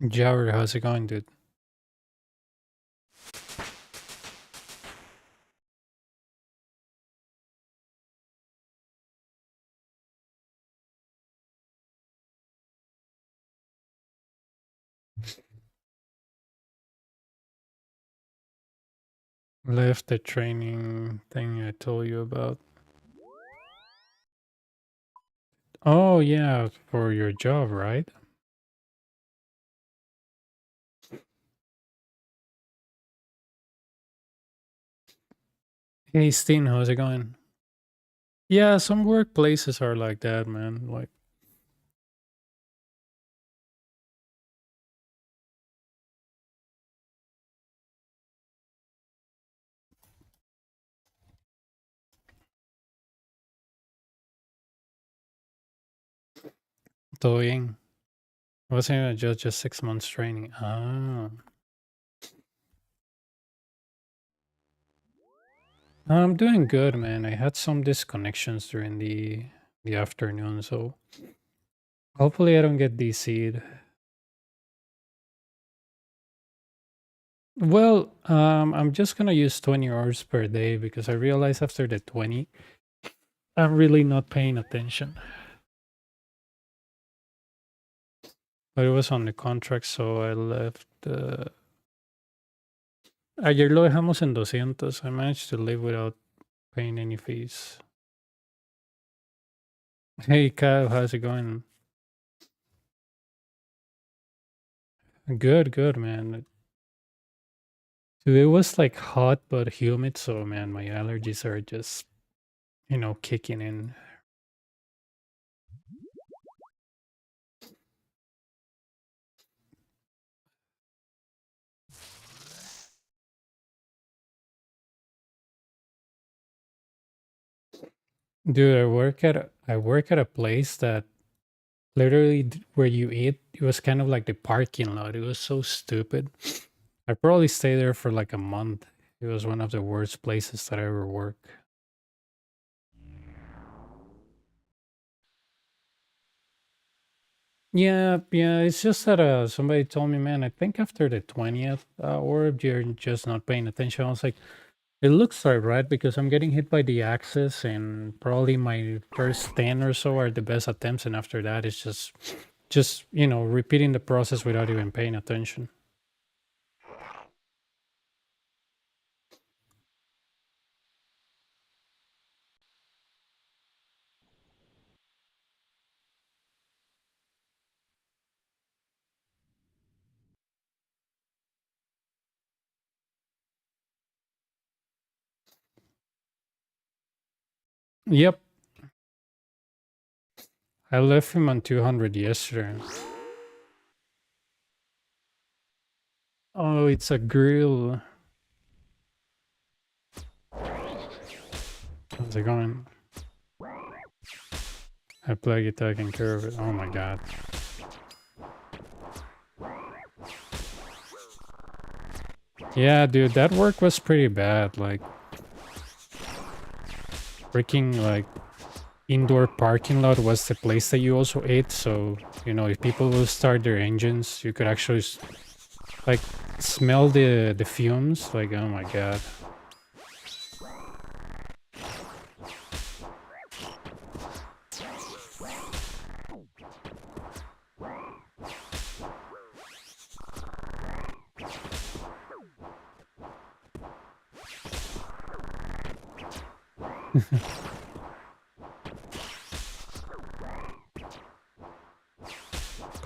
Jared, how's it going, dude? Left the training thing I told you about. Oh, yeah, for your job, right? Hey, Steen, how's it going? Yeah, some workplaces are like that, man. Like, todo bien. Wasn't it just 6 months training? Ah. I'm doing good, man. I had some disconnections during the afternoon, so hopefully I don't get DC'd. Well, I'm just gonna use 20 hours per day because I realized after the 20, I'm really not paying attention. But it was on the contract, so I left. Ayer lo dejamos en 200. I managed to live without paying any fees. Hey, Kyle, how's it going? Good, good, man. It was like hot but humid, so man, my allergies are just, kicking in. Dude, I work at a place that literally where you eat, it was kind of like the parking lot. It was so stupid. I probably stayed there for like a month. It was one of the worst places that I ever worked. Yeah, yeah. It's just that somebody told me, man, I think after the 20th orb, you're just not paying attention. I was like, it looks right, because I'm getting hit by the axis, and probably my first 10 or so are the best attempts, and after that, it's just repeating the process without even paying attention. Yep, I left him on 200 yesterday. Oh, it's a grill. How's it going? I play it taking care of it. Oh my god. Yeah, dude, that work was pretty bad. Like, freaking, like, indoor parking lot was the place that you also ate. So, if people will start their engines, you could actually, like, smell the fumes. Like, oh my god.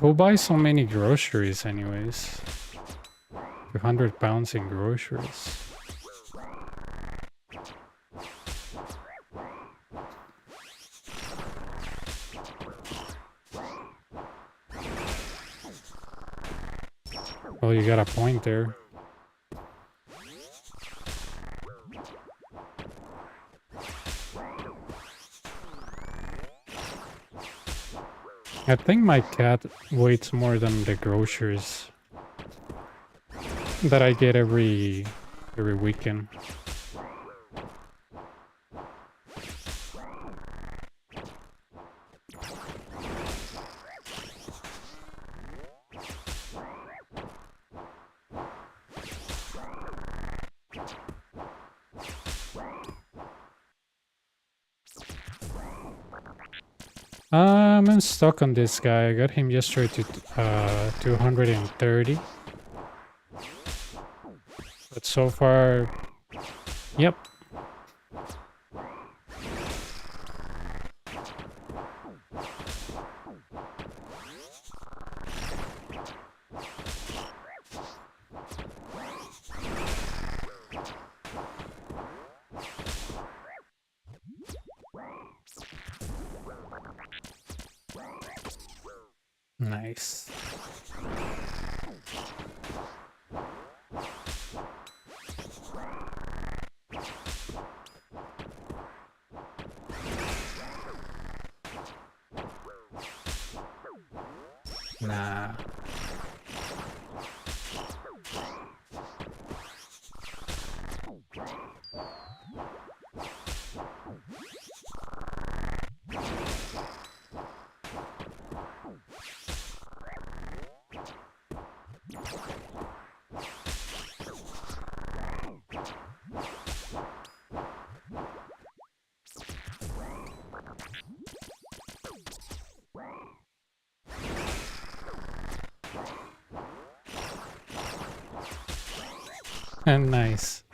Who buys so many groceries, anyways? 200 pounds in groceries. Well, you got a point there. I think my cat weighs more than the groceries that I get every weekend. I'm stuck on this guy. I got him yesterday to 230. But so far, yep. Nice. Nah. And nice.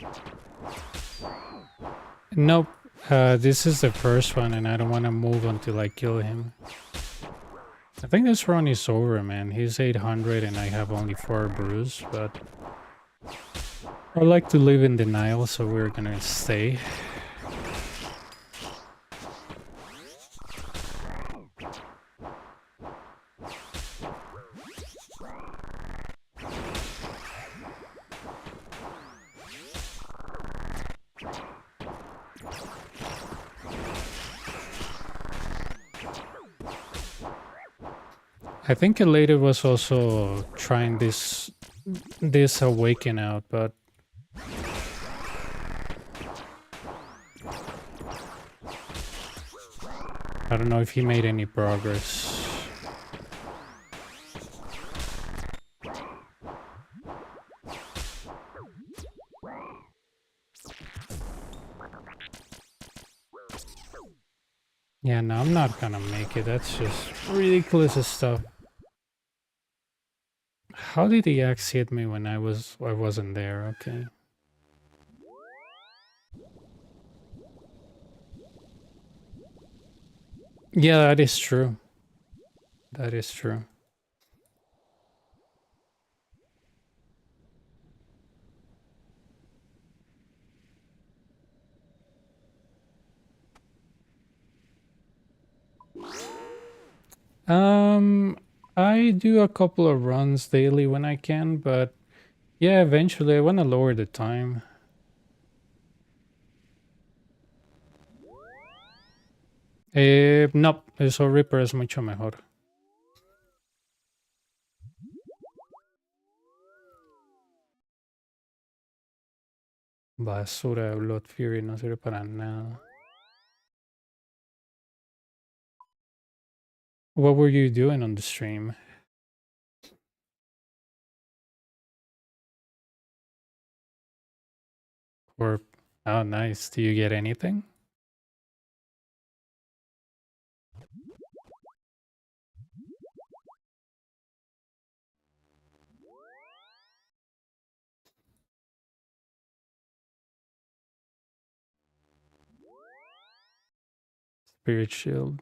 Nope. This is the first one, and I don't want to move until I kill him. I think this run is over, man. He's 800 and I have only 4 brews, but I like to live in denial, so we're gonna stay. I think Elated was also trying this awaken out, but I don't know if he made any progress. Yeah, no, I'm not gonna make it. That's just ridiculous stuff. How did the axe hit me when I wasn't there? Okay. Yeah, that is true. That is true. Um, I do a couple of runs daily when I can, but yeah, eventually I want to lower the time. No, eso Reaper es mucho mejor. Basura, Blood Fury no sirve para nada. What were you doing on the stream? Or, oh, nice. Do you get anything? Spirit Shield.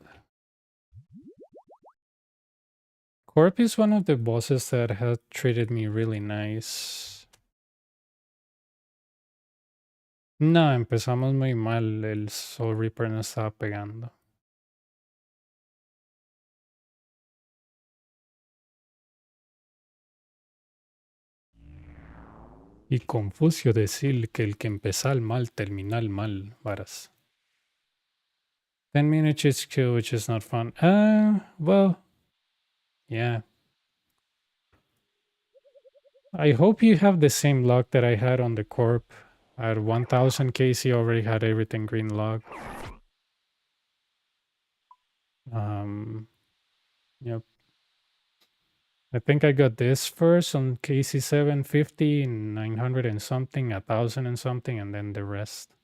Corp is one of the bosses that has treated me really nice. No, empezamos muy mal. El Soul Reaper nos estaba pegando. Y Confucio decir que el que empezar mal, terminar mal, varas. 10 minutes is kill, which is not fun. Well, yeah. I hope you have the same luck that I had on the Corp. At 1000 KC already had everything green log. Yep. I think I got this first on KC 750, 900 and something, 1000 and something, and then the rest. .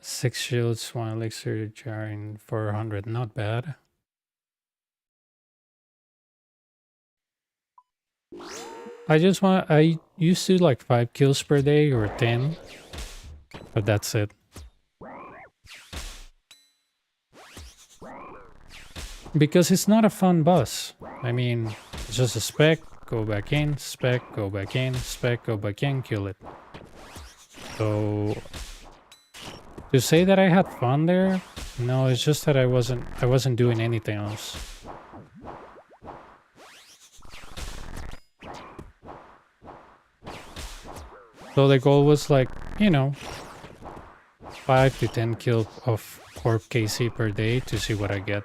6 shields, 1 elixir jar in 400. Not bad. I used to like 5 kills per day or 10, but that's it. Because it's not a fun boss. I mean, it's just a spec, go back in, spec, go back in, spec, go back in, kill it. So to say that I had fun there, no, it's just that I wasn't doing anything else. So the goal was like, you know, 5 to 10 kills of Corp KC per day to see what I get.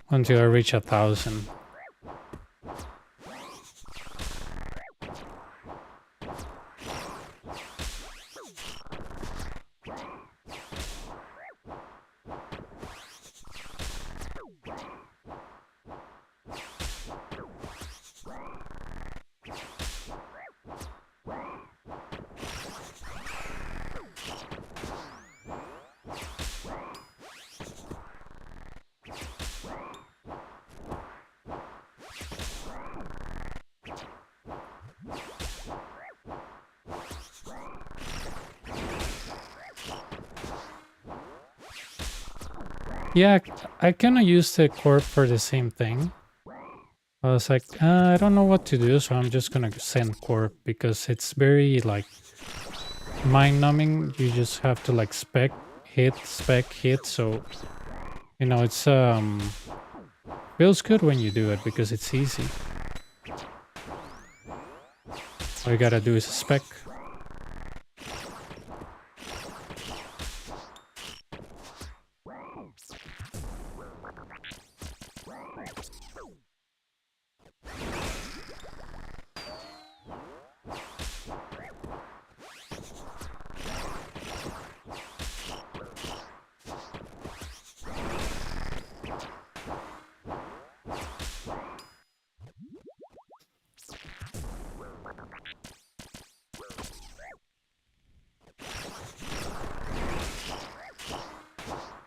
Until I reach 1,000. Yeah, I kind of used the Corp for the same thing. I was like, I don't know what to do, so I'm just gonna send Corp because it's very like mind-numbing. You just have to like spec hit, so you know it's feels good when you do it because it's easy. All you gotta do is spec.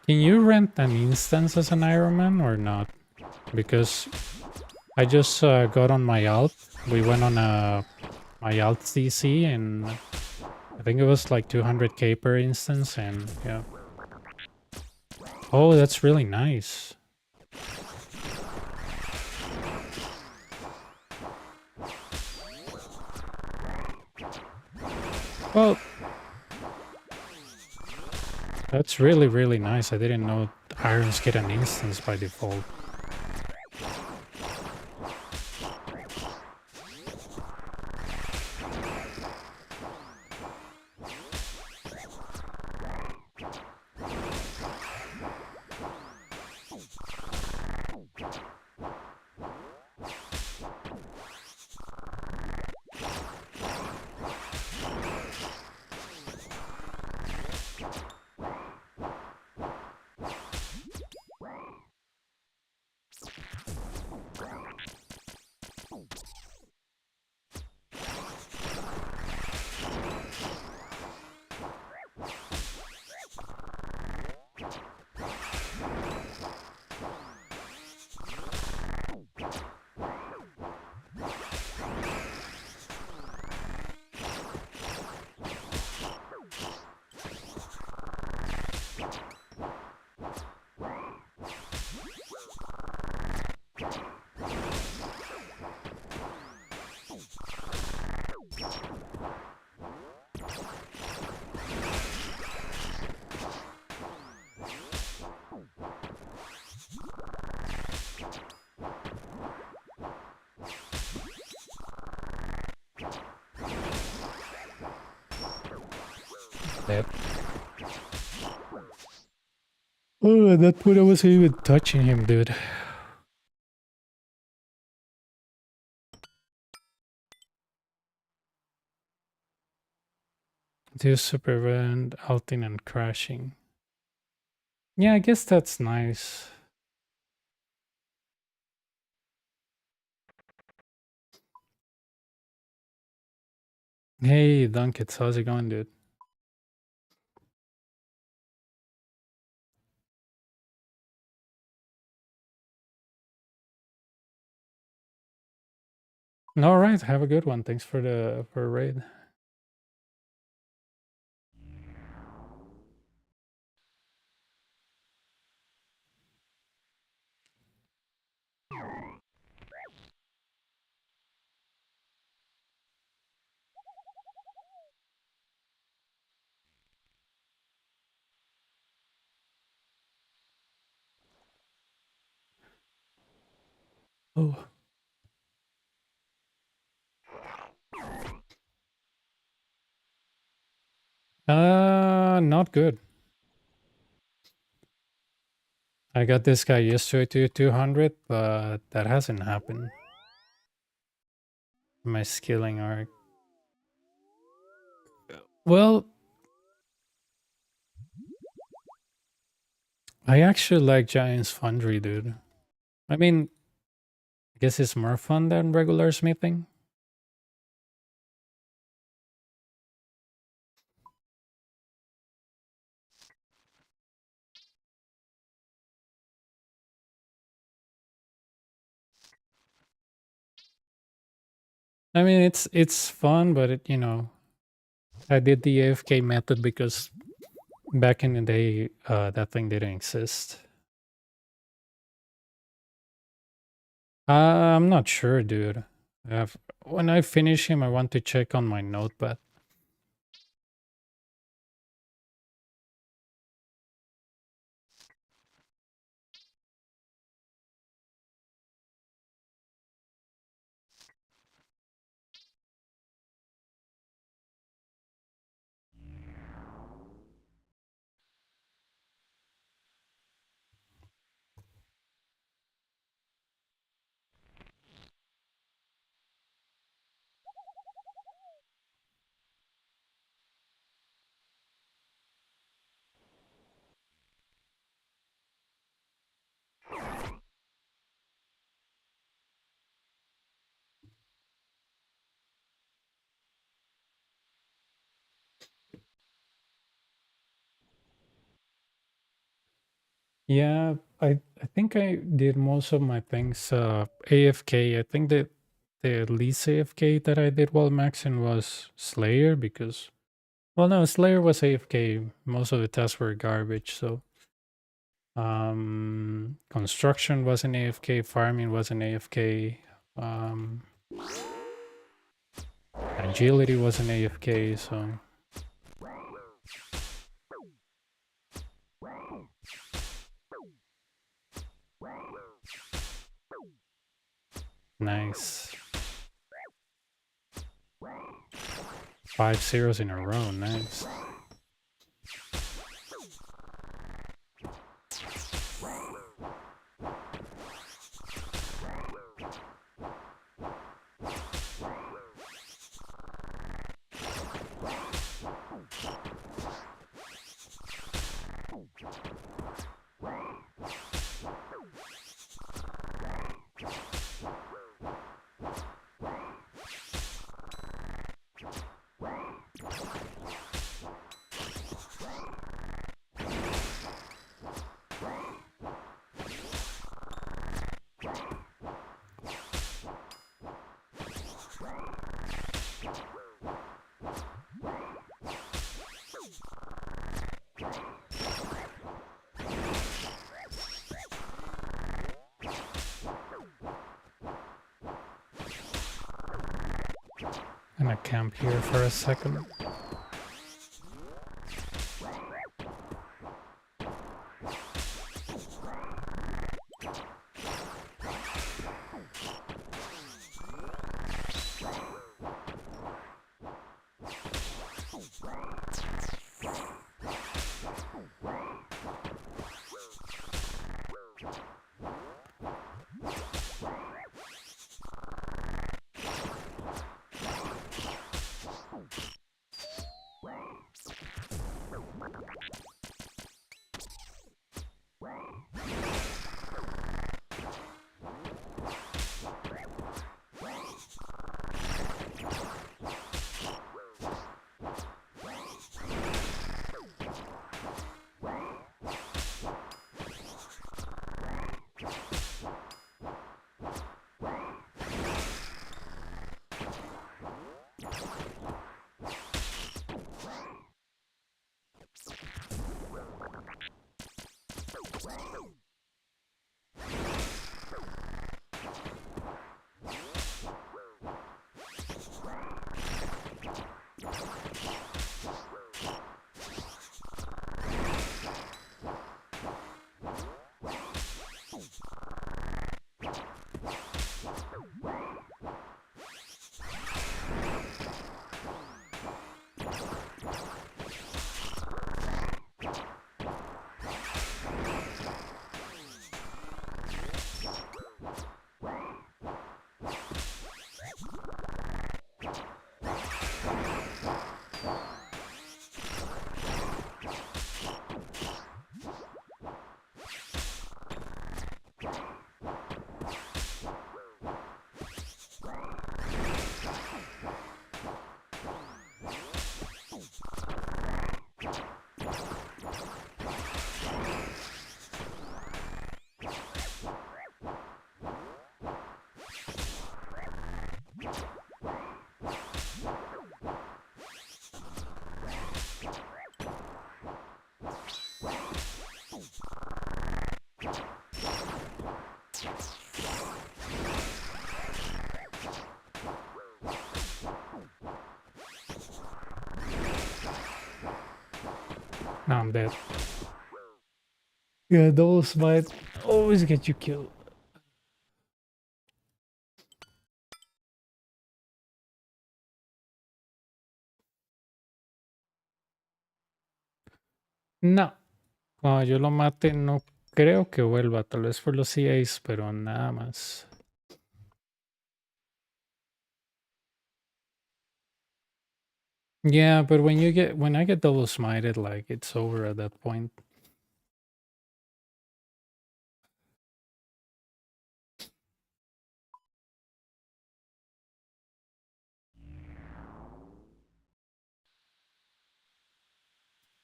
Can you rent an instance as an Iron Man or not? Because I just got on my alt. We went on my alt CC and I think it was like 200k per instance and yeah. Oh, that's really nice. Well, that's really, really nice. I didn't know Irons get an instance by default. That. Oh, at that point I wasn't even touching him, dude. Just to prevent ulting and crashing. Yeah, I guess that's nice. Hey, Dunkits, how's it going, dude? All right, have a good one. Thanks for the raid. Oh, not good. I got this guy used to it to 200, but that hasn't happened. My skilling arc. Well, I actually like Giant's Foundry, dude. I mean, I guess it's more fun than regular smithing. I mean, it's fun, but I did the AFK method because back in the day, that thing didn't exist. I'm not sure, dude. When I finish him, I want to check on my notepad. Yeah, I think I did most of my things AFK. I think that the least AFK that I did while maxing was Slayer because, well, no, Slayer was AFK. Most of the tasks were garbage. So, construction was an AFK, farming was an AFK, um, agility was an AFK. So nice. 5 zeros in a row. Nice. Gonna camp here for a second. Now I'm dead. Yeah, those might always get you killed. No. Cuando yo lo mate, no creo que vuelva. Tal vez por los CAs, pero nada más. Yeah, but when I get double smited, like it's over at that point.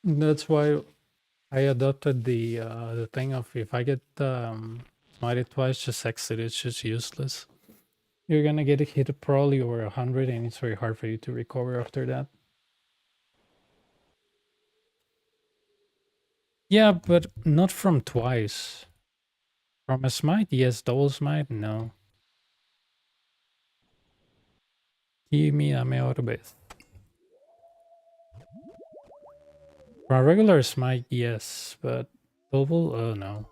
That's why I adopted the thing of if I get smited twice, just exit. It's just useless. You're gonna get hit probably over 100, and it's very hard for you to recover after that. Yeah, but not from twice. From a smite, yes. Double smite, no. Give me a otra vez. From a regular smite, yes, but double, oh no.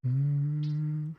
Mm.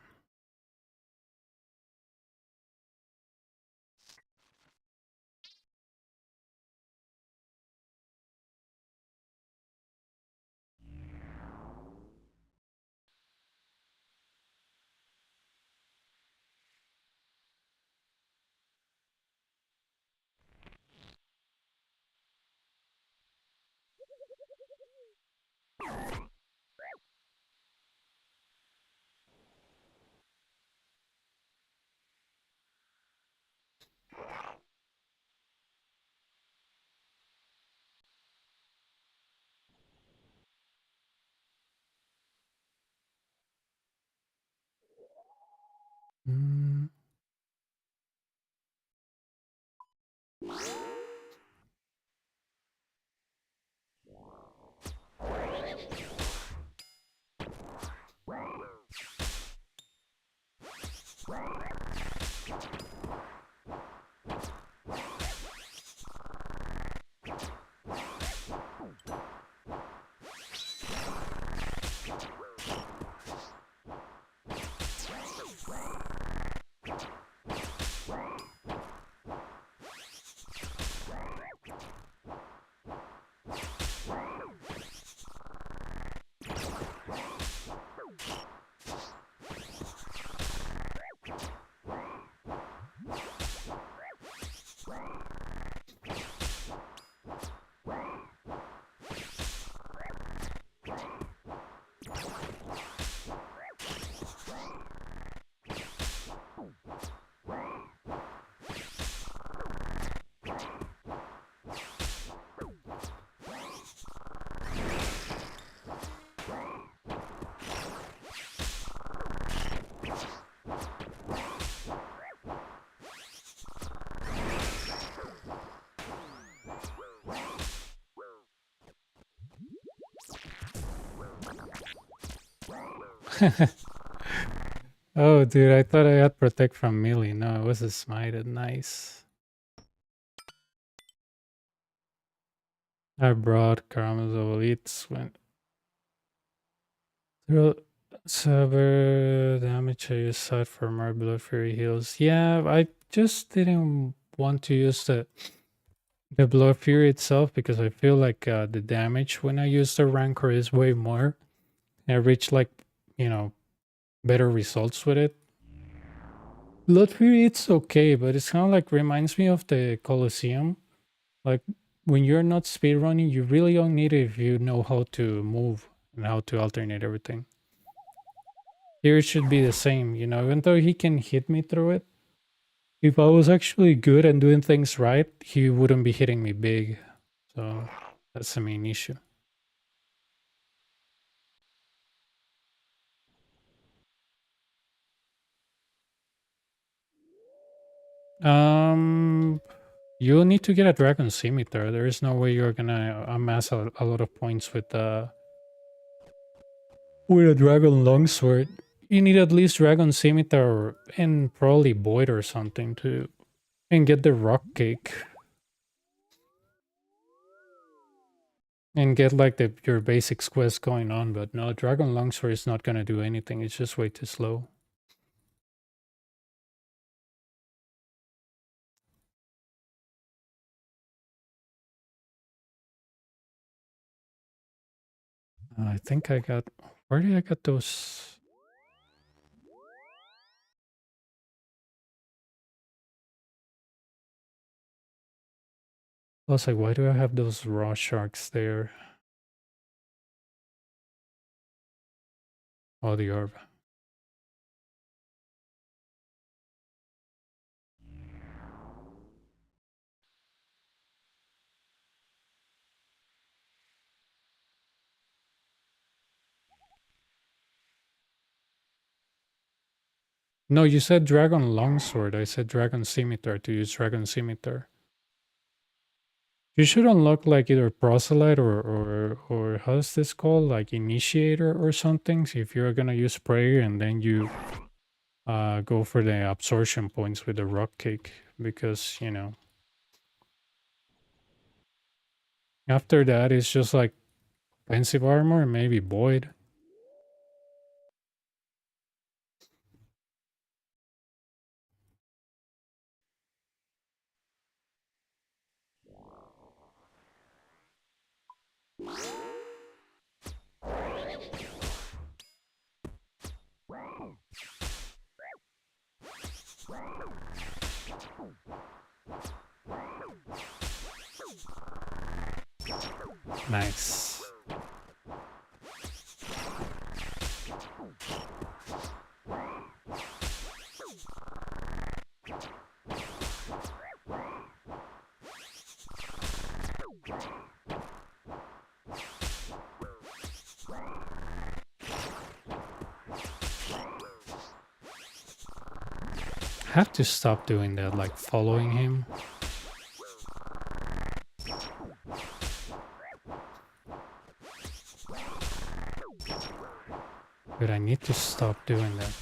Mm. Oh, dude, I thought I had protect from melee. No, it was a smite. Nice. I brought Caramel Elites when sever damage I use side for more blood fury heals. Yeah, I just didn't want to use the blood fury itself because I feel like the damage when I use the rancor is way more. I reach like, you know, better results with it. Blood fury it's okay, but it's kind of like reminds me of the Colosseum. Like when you're not speedrunning, you really don't need it if you know how to move and how to alternate everything. Here it should be the same, you know, even though he can hit me through it. If I was actually good and doing things right, he wouldn't be hitting me big. So that's the main issue. Um, you'll need to get a dragon scimitar. There is no way you're gonna amass a lot of points with a dragon longsword. You need at least dragon scimitar and probably void or something to and get the rock cake and get like your basic quest going on. But no, dragon longsword is not gonna do anything. It's just way too slow. I think I got. Where did I get those? I was like, why do I have those raw sharks there? Oh, the orb. No, you said dragon longsword. I said dragon scimitar to use dragon scimitar. You should unlock like either proselyte or how's this called? Like initiator or something. So if you're gonna use prayer and then you go for the absorption points with the rock cake because you know after that it's just like pensive armor and maybe void. Nice. Have to stop doing that, like following him. But I need to stop doing that.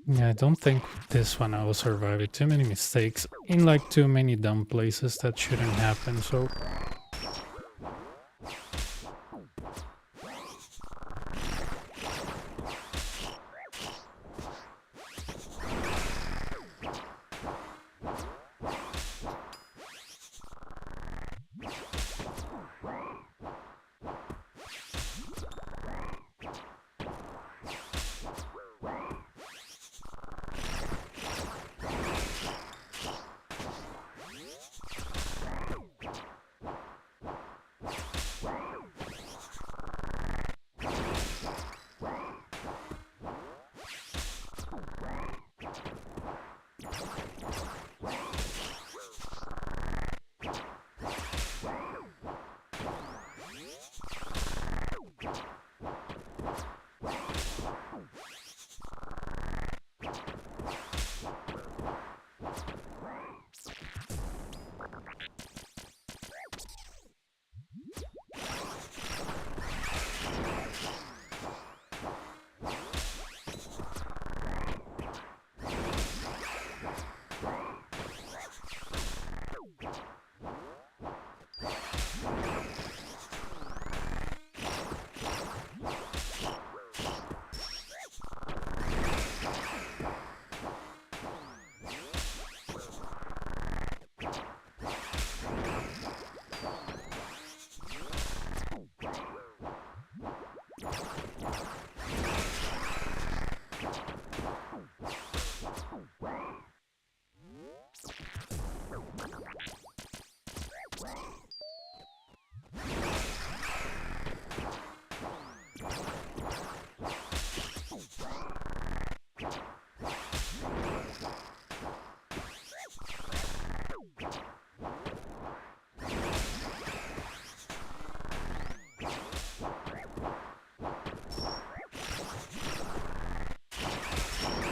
Yeah, I don't think this one I will survive it. Too many mistakes in like too many dumb places that shouldn't happen, so...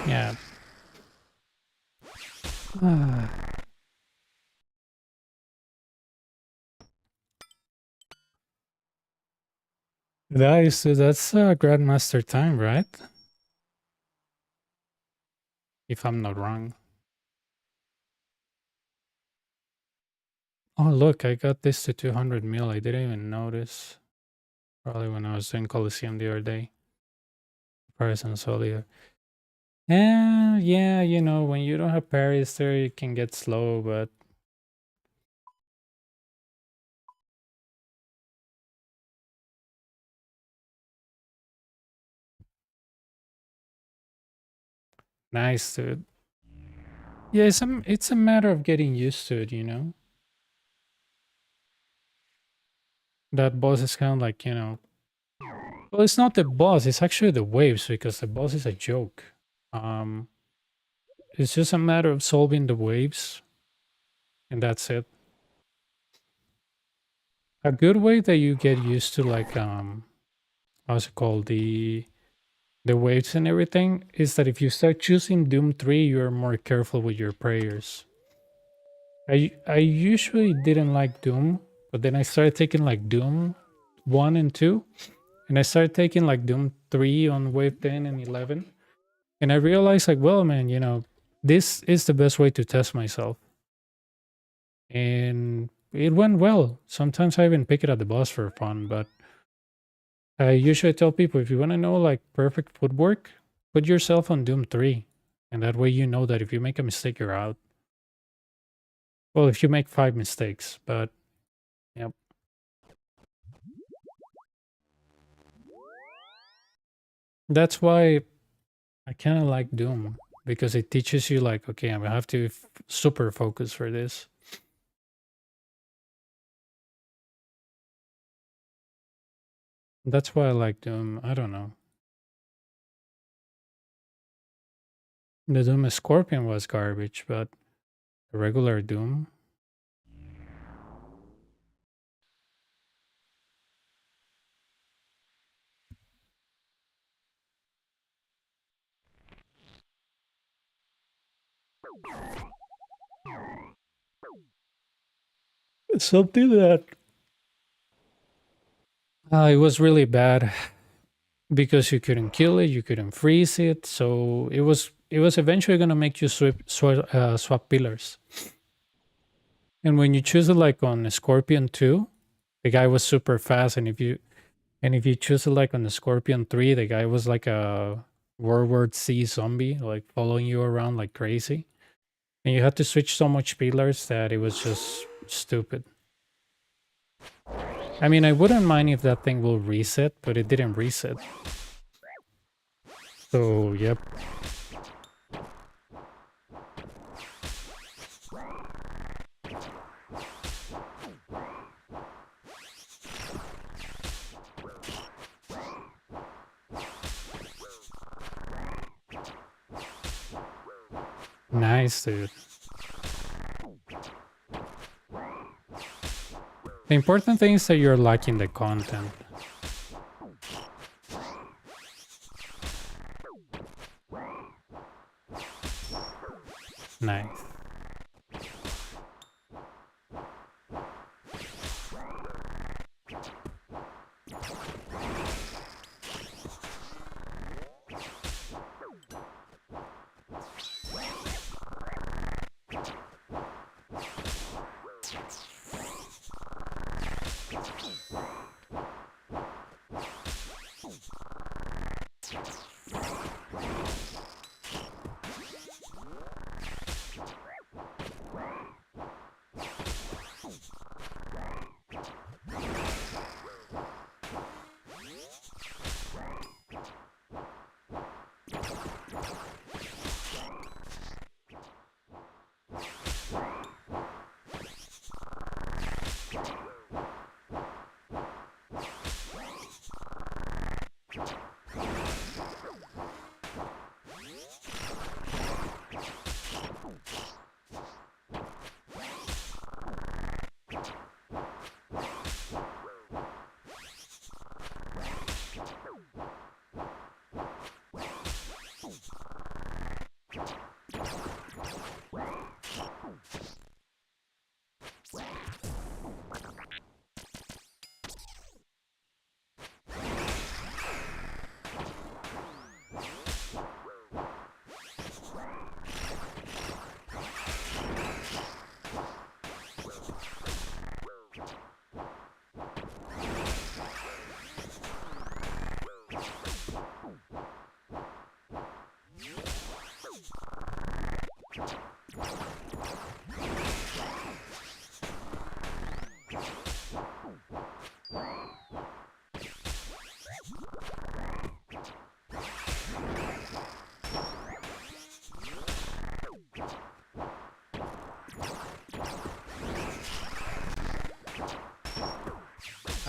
Yeah. That's Grandmaster time, right? If I'm not wrong. Oh, look, I got this to 200 mil. I didn't even notice. Probably when I was doing Coliseum the other day. Paris and Solia. Yeah, you know, when you don't have Paris there, it can get slow, but nice, dude. Yeah, it's a matter of getting used to it, you know? That boss is kind of like, you know, well, it's not the boss, it's actually the waves because the boss is a joke. Um, it's just a matter of solving the waves, and that's it. A good way that you get used to like how's it called, the waves and everything is that if you start choosing Doom 3, you're more careful with your prayers. I usually didn't like Doom, but then I started taking like Doom 1 and 2, and I started taking like Doom 3 on wave 10 and 11. And I realized like, well, man, you know, this is the best way to test myself. And it went well. Sometimes I even pick it at the boss for fun, but I usually tell people if you want to know like perfect footwork, put yourself on Doom 3. And that way you know that if you make a mistake, you're out. Well, if you make 5 mistakes, but yep. That's why I kind of like Doom because it teaches you like, okay, I have to super focus for this. That's why I like Doom. I don't know. The Doom Scorpion was garbage, but the regular Doom. Something that it was really bad because you couldn't kill it, you couldn't freeze it, so it was eventually gonna make you swap pillars. And when you choose it like on Scorpion 2, the guy was super fast, and if you choose it like on the Scorpion 3, the guy was like a World War C zombie, like following you around like crazy. And you had to switch so much pillars that it was just stupid. I mean, I wouldn't mind if that thing will reset, but it didn't reset. So, yep. Nice, dude. The important thing is that you're liking the content. Nice.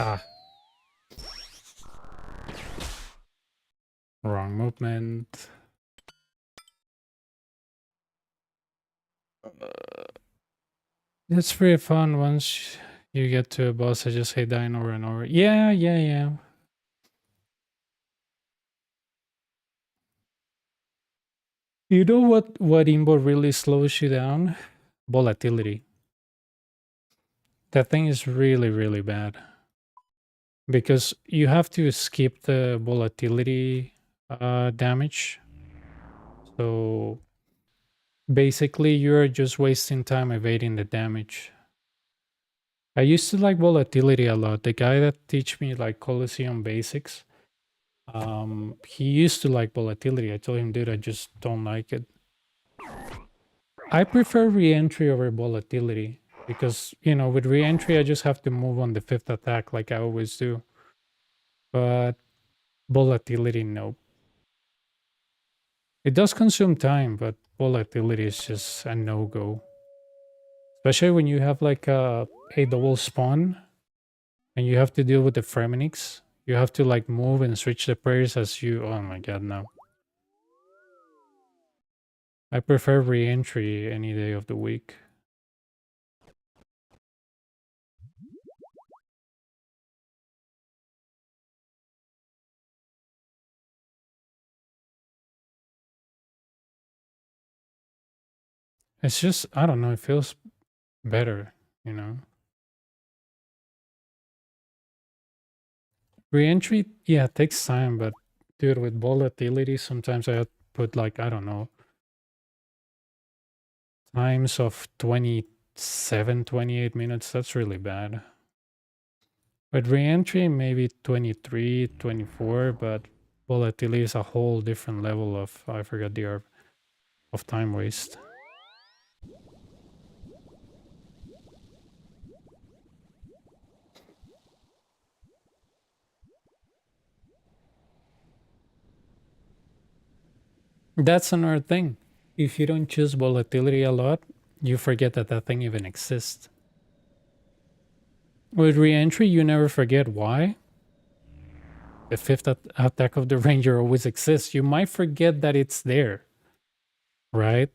Ah. Wrong movement. It's pretty fun once you get to a boss. I just hate dying over and over. Yeah. You know what Imbo really slows you down? Volatility. That thing is really bad because you have to skip the volatility damage. So basically, you're just wasting time evading the damage. I used to like volatility a lot. The guy that teach me like Coliseum basics, he used to like volatility. I told him, dude, I just don't like it. I prefer re-entry over volatility because, you know, with re-entry, I just have to move on the fifth attack like I always do. But volatility, no. It does consume time, but volatility is just a no-go. Especially when you have like a double spawn and you have to deal with the Fremenix. You have to like move and switch the prayers as you... Oh my god, no. I prefer re-entry any day of the week. It's just, I don't know, it feels better, you know? Re-entry, yeah, it takes time, but dude, with volatility, sometimes I have to put like, I don't know, times of 27, 28 minutes. That's really bad. With re-entry, maybe 23, 24, but volatility is a whole different level of, I forgot the herb, of time waste. That's another thing. If you don't choose volatility a lot, you forget that that thing even exists. With re-entry, you never forget why. The fifth attack of the ranger always exists. You might forget that it's there, right?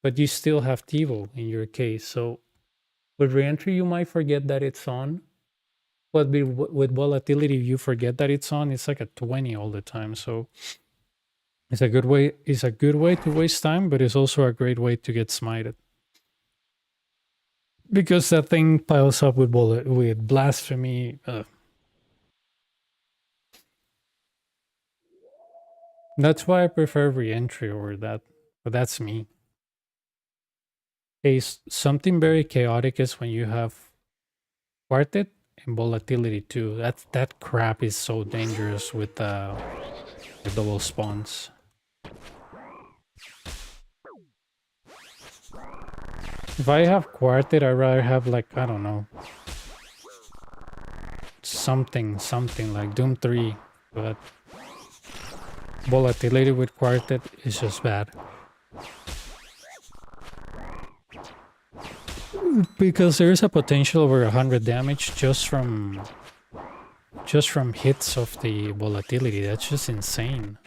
But you still have Tivo in your case. So with re-entry, you might forget that it's on. But with volatility, you forget that it's on. It's like a 20 all the time. So it's a good way. It's a good way to waste time, but it's also a great way to get smited. Because that thing piles up with blasphemy. That's why I prefer re-entry over that. But that's me. Something very chaotic is when you have quartet and volatility too. That crap is so dangerous with the double spawns. If I have quartet, I'd rather have like, I don't know, something like Doom 3, but volatility with quartet is just bad. Because there is a potential over 100 damage just from hits of the volatility. That's just insane.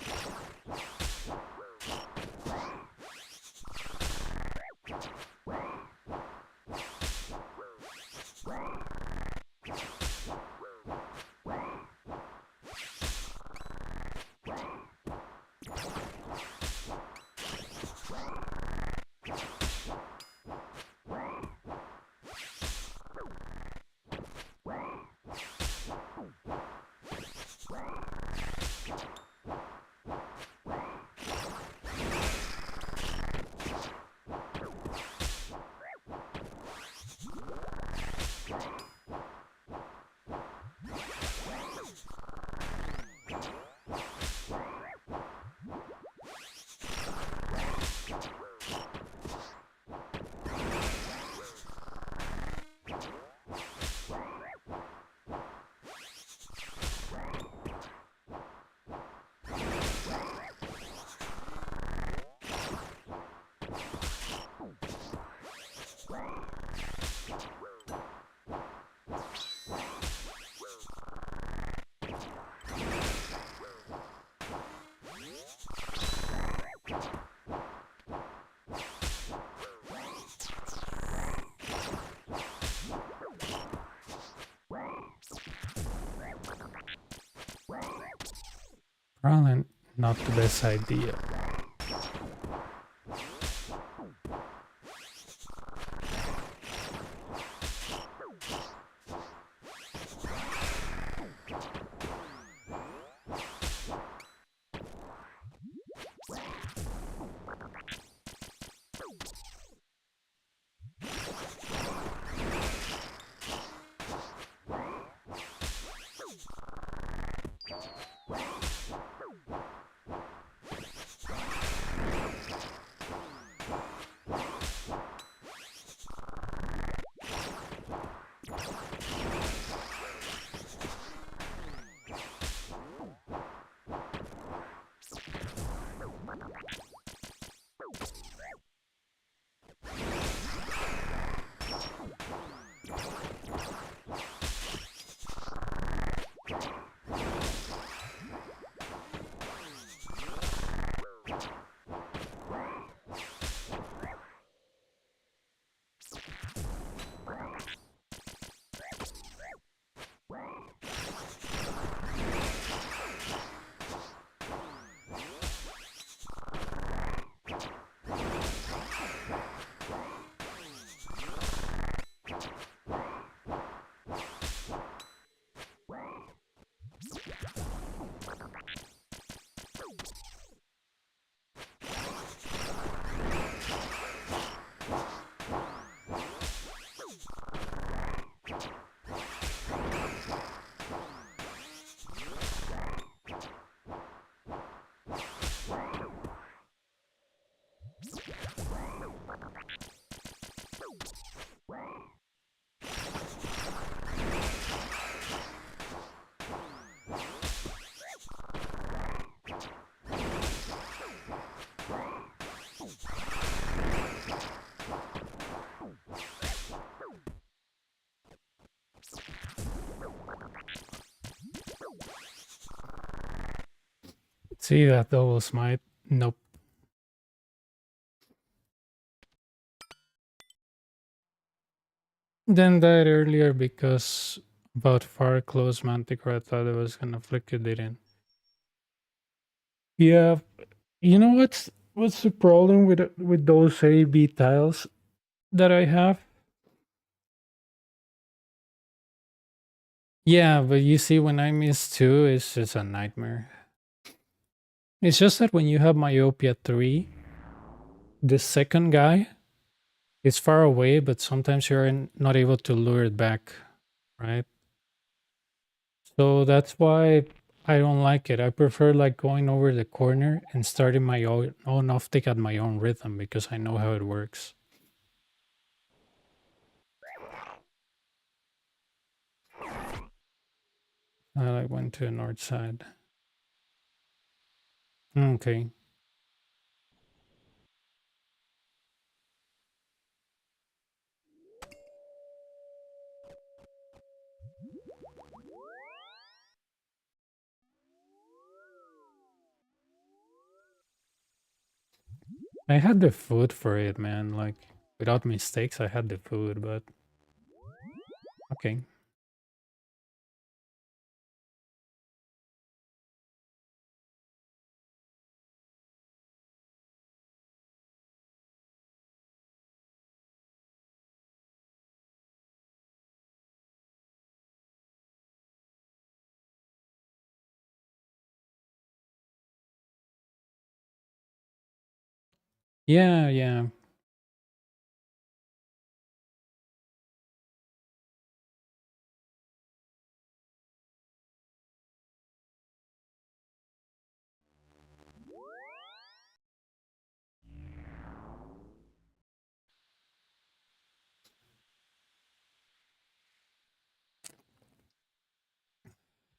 Probably not the best idea. See that double smite? Nope. Then died earlier because about far close Manticore. I thought it was gonna flick it, didn't. Yeah, you know what's the problem with those A/B tiles that I have? Yeah, but you see, when I miss two, it's just a nightmare. It's just that when you have myopia 3, the second guy is far away, but sometimes you're not able to lure it back, right? So that's why I don't like it. I prefer like going over the corner and starting my own off-tick at my own rhythm because I know how it works. I like went to the north side. Okay. I had the food for it, man. Like, without mistakes, I had the food, but okay. Yeah, yeah.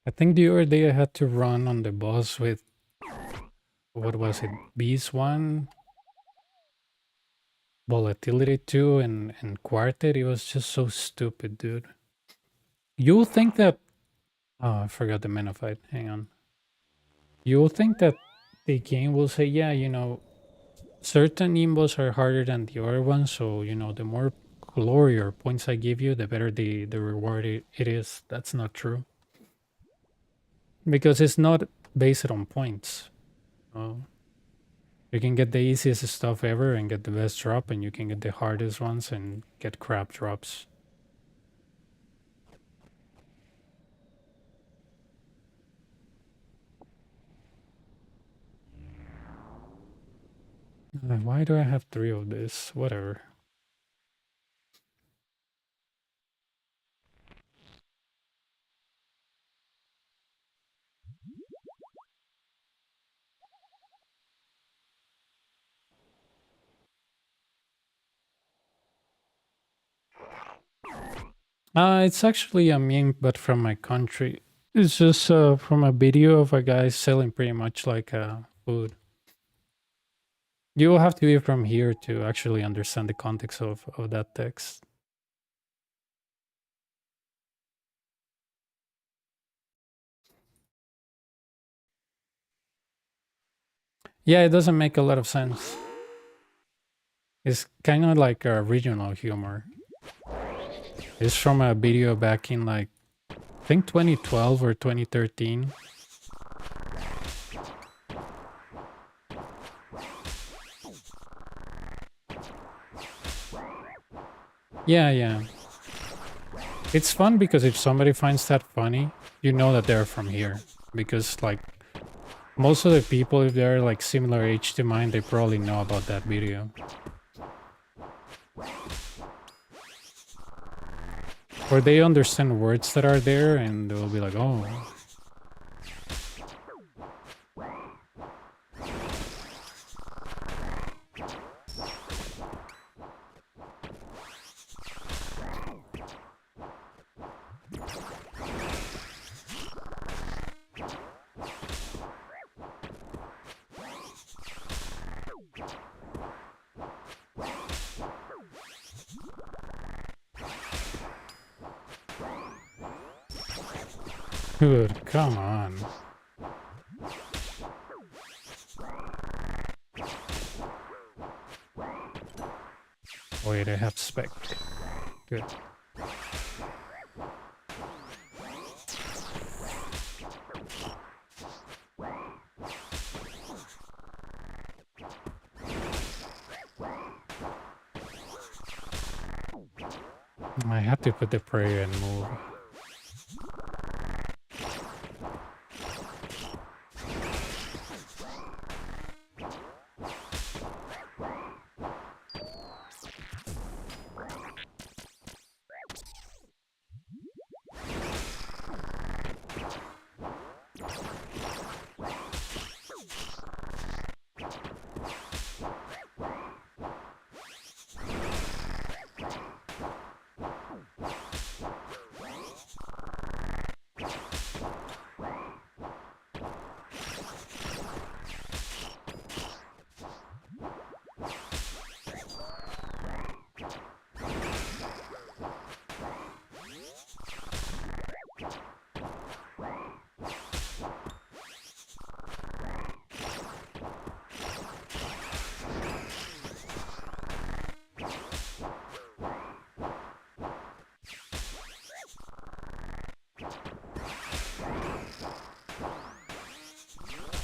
I think the other day I had to run on the boss with, what was it, Beast 1, Volatility 2, and Quartet. It was just so stupid, dude. You'll think that. Oh, I forgot the Menophyte. Hang on. You'll think that the game will say, yeah, certain imbos are harder than the other ones, so, the more glory or points I give you, the better the reward it is. That's not true. Because it's not base it on points. Oh. You can get the easiest stuff ever and get the best drop, and you can get the hardest ones and get crap drops. Why do I have 3 of this? Whatever. It's actually a meme, but from my country. It's just from a video of a guy selling pretty much like food. You will have to be from here to actually understand the context of that text. Yeah, it doesn't make a lot of sense. It's kind of like a regional humor. It's from a video back in like, I think 2012 or 2013. Yeah, yeah. It's fun because if somebody finds that funny, you know that they're from here. Because like most of the people, if they're like similar age to mine, they probably know about that video. Or they understand words that are there and they'll be like, oh. Dude, come on. Wait, I have spec. Good. I have to put the prayer and move.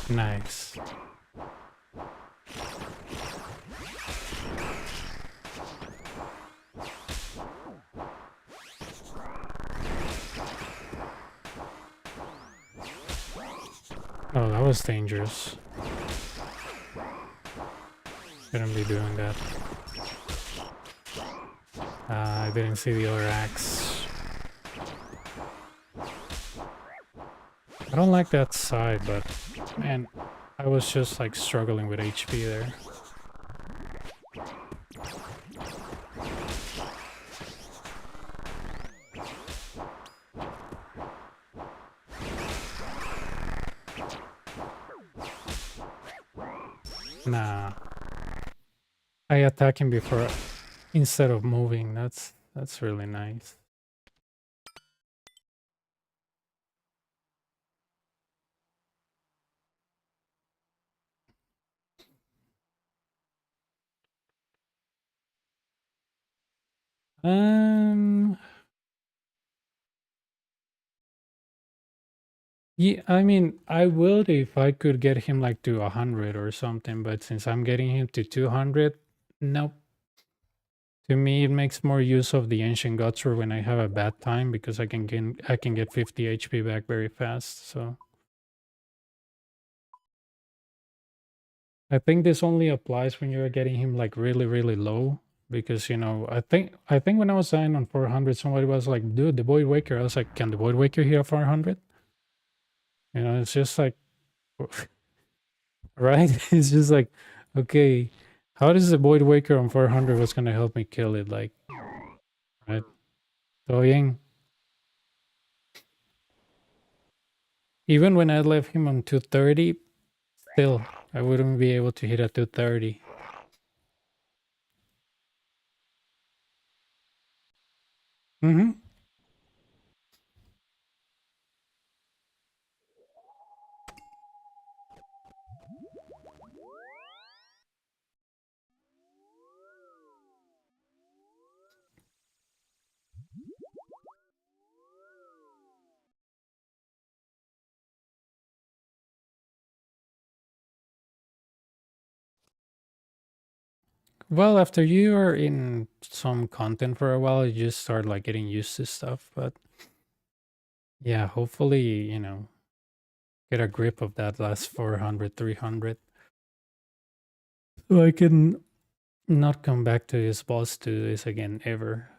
Nice. Oh, that was dangerous. Shouldn't be doing that. I didn't see the other axe. I don't like that side, but man, I was just like struggling with HP there. Nah. I attack him before instead of moving. That's really nice. Um Yeah, I mean, I would if I could get him like to 100 or something, but since I'm getting him to 200, nope. To me, it makes more use of the ancient gods for when I have a bad time because I can get 50 HP back very fast. So I think this only applies when you're getting him like really really low because I think when I was dying on 400, somebody was like, "Dude, the Void Waker." I was like, "Can the Void Waker hit 400?" It's just like, right? It's just like, okay, how does the Void Waker on 400 was gonna help me kill it? Like, right? So Ying, even when I left him on 230, still I wouldn't be able to hit at 230. Mm-hmm. Well, after you are in some content for a while, you just start like getting used to stuff. But yeah, hopefully, get a grip of that last 400, 300. So I can not come back to this boss to this again ever.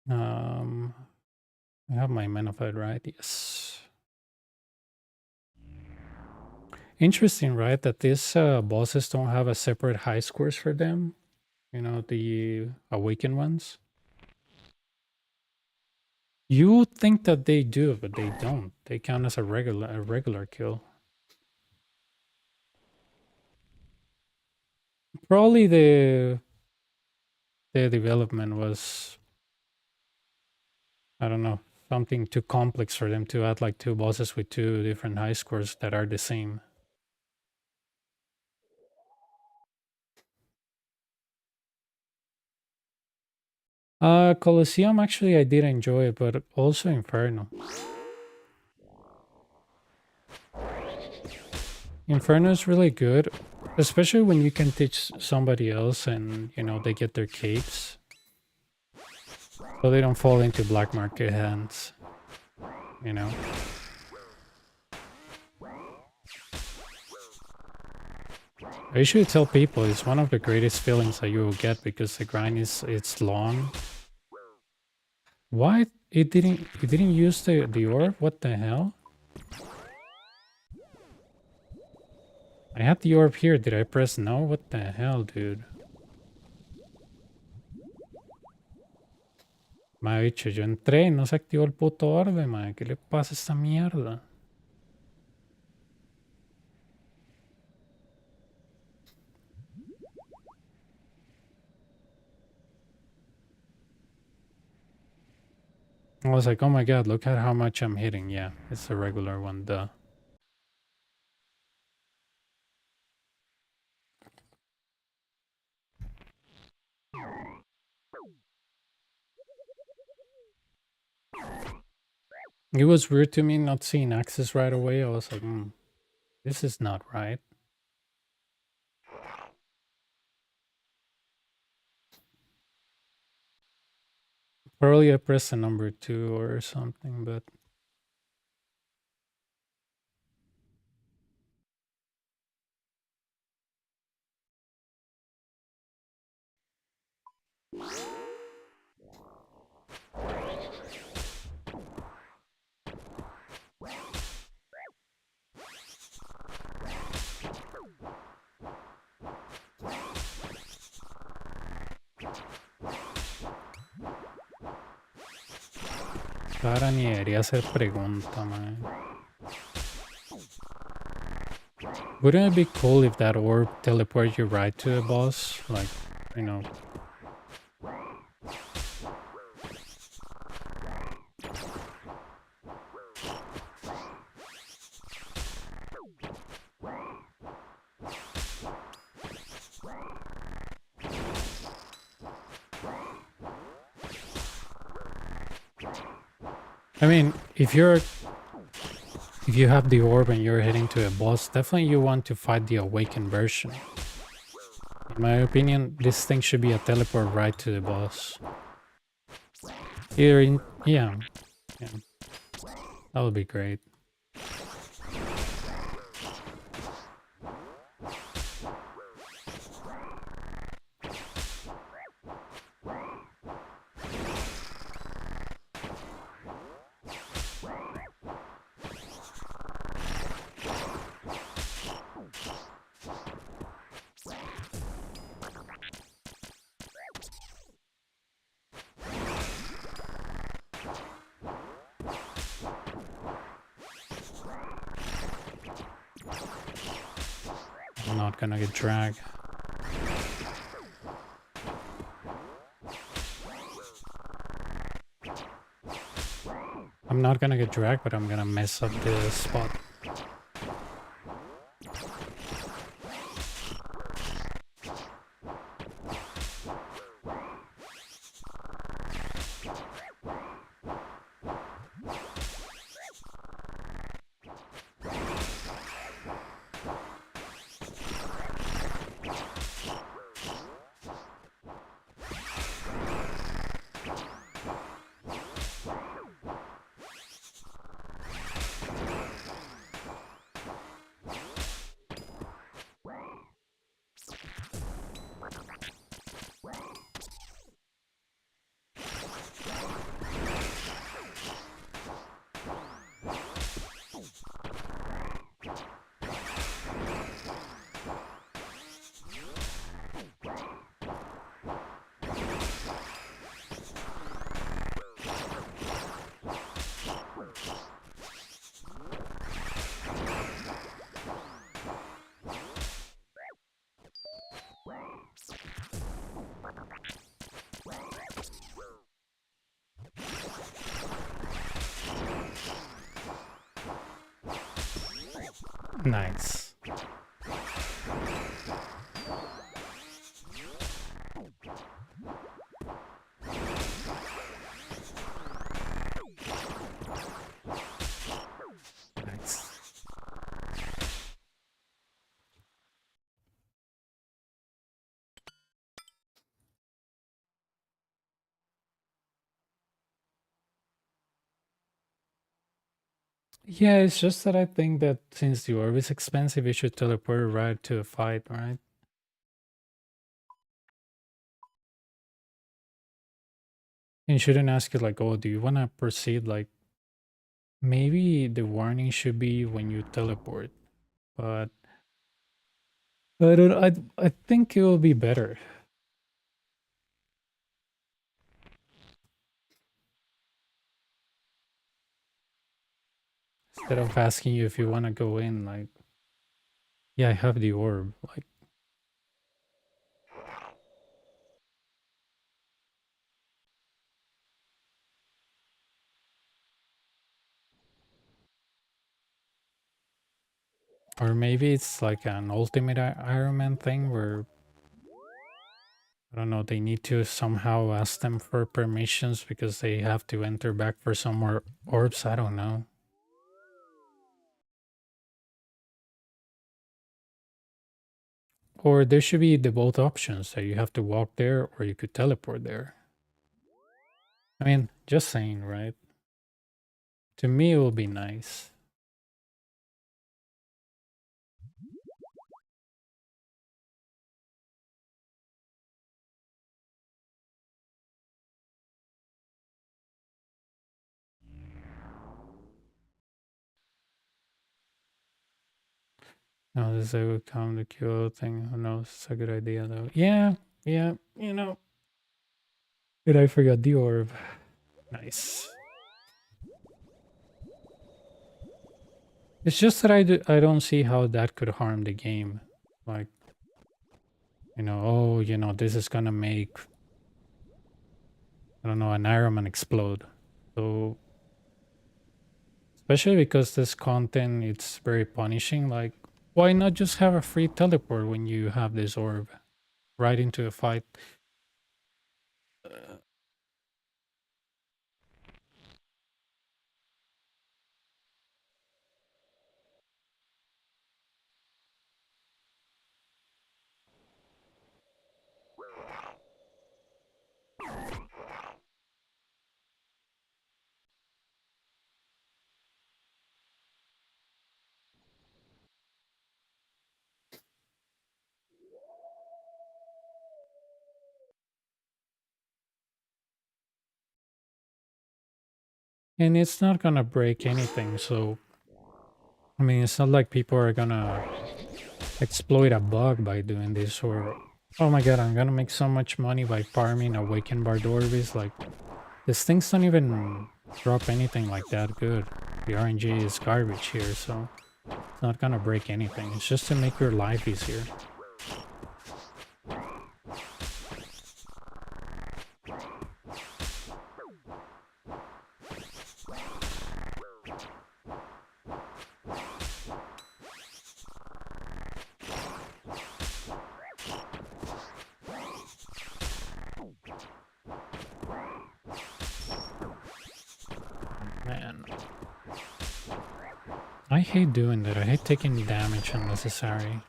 Um, I have my Manified, right? Yes. Interesting, right? That these bosses don't have a separate high scores for them. The awakened ones. You would think that they do, but they don't. They count as a regular kill. Probably the development was, I don't know, something too complex for them to add like two bosses with two different high scores that are the same. Colosseum, actually I did enjoy it, but also Inferno. Inferno is really good, especially when you can teach somebody else and they get their capes, so they don't fall into black market hands. You know. I usually tell people it's one of the greatest feelings that you will get because the grind it's long. Why it didn't use the orb? What the hell? I had the orb here. Did I press no? What the hell, dude? Me ha dicho, yo entré y no se activó el puto orbe, man. ¿Qué le pasa a esta mierda? I was like, oh my god, look at how much I'm hitting. Yeah, it's a regular one, duh. It was weird to me not seeing access right away. I was like, this is not right. Probably I pressed a number 2 or something, but Cara, ni debería hacer pregunta, man. Wouldn't it be cool if that orb teleported you right to a boss? Like, you know. I mean, if you have the orb and you're heading to a boss, definitely you want to fight the awakened version. In my opinion, this thing should be a teleport right to the boss. Either in, yeah, yeah, that would be great. I'm not gonna get dragged. I'm not gonna get dragged, but I'm gonna mess up the spot. Nice. Nice. Yeah, it's just that I think that since the orb is expensive, you should teleport right to a fight, right? And shouldn't ask you like, oh, do you want to proceed? Like, maybe the warning should be when you teleport, but I think it will be better instead of asking you if you want to go in. Like, yeah, I have the orb. Like, or maybe it's like an ultimate Iron Man thing where I don't know, they need to somehow ask them for permissions because they have to enter back for some more orbs. I don't know. Or there should be the both options that you have to walk there or you could teleport there. I mean, just saying, right? To me, it will be nice. No, this will come the kill thing. Who knows? It's a good idea, though. Yeah, yeah, you know. Did I forget the orb? Nice. It's just that I don't see how that could harm the game. Like, oh, this is gonna make, I don't know, an Iron Man explode. So, especially because this content, it's very punishing. Like, why not just have a free teleport when you have this orb right into a fight? and it's not gonna break anything. So I mean, it's not like people are gonna exploit a bug by doing this, or oh my god, I'm gonna make so much money by farming awakened Bardorbis. Like these things don't even drop anything like that good. The RNG is garbage here, so it's not gonna break anything. It's just to make your life easier. Man, I hate doing that. I hate taking damage unnecessary.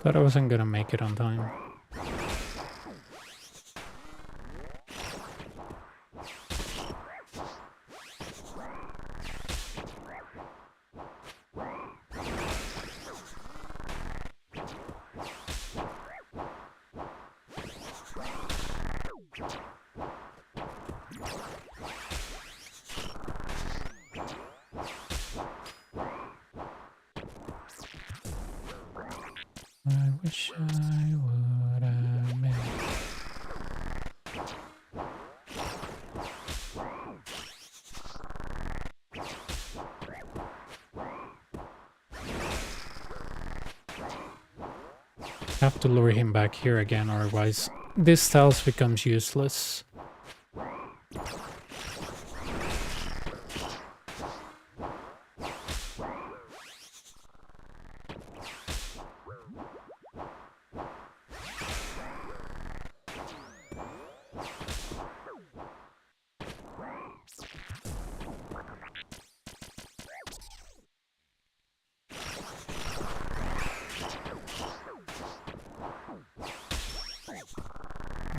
Thought I wasn't gonna make it on time. I wish I would have made. Have to lure him back here again, otherwise this tiles becomes useless.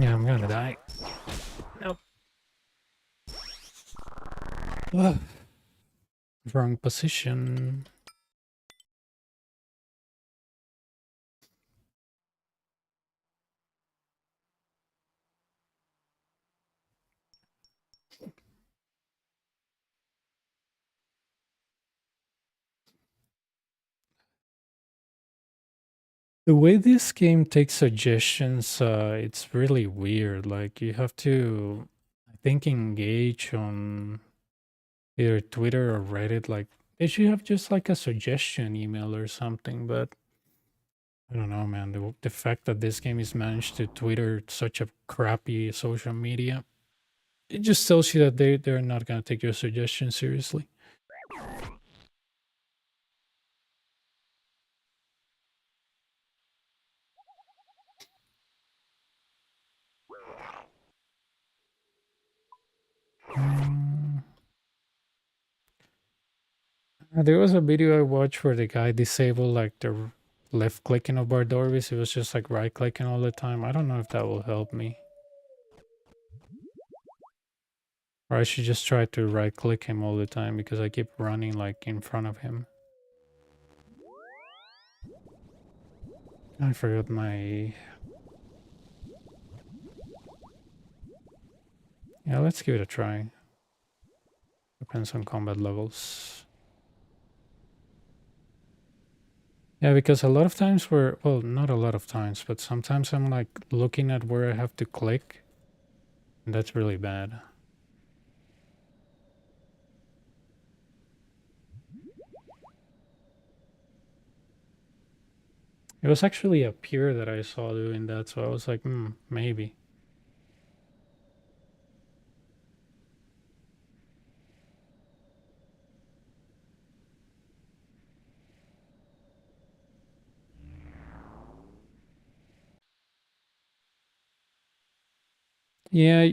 Yeah, I'm gonna die. Nope. Ugh. Wrong position. The way this game takes suggestions, it's really weird. Like you have to, I think, engage on either Twitter or Reddit. Like they should have just like a suggestion email or something. But I don't know, man. The fact that this game is managed to Twitter such a crappy social media, it just tells you that they're not gonna take your suggestion seriously. Mm, there was a video I watched where the guy disabled like the left clicking of Bardoris. It was just like right clicking all the time. I don't know if that will help me. Or I should just try to right click him all the time because I keep running like in front of him. I forgot my... Yeah, let's give it a try. Depends on combat levels. Yeah, because a lot of times we're... Well, not a lot of times, but sometimes I'm like looking at where I have to click. And that's really bad. It was actually a peer that I saw doing that, so I was like, maybe. Yeah,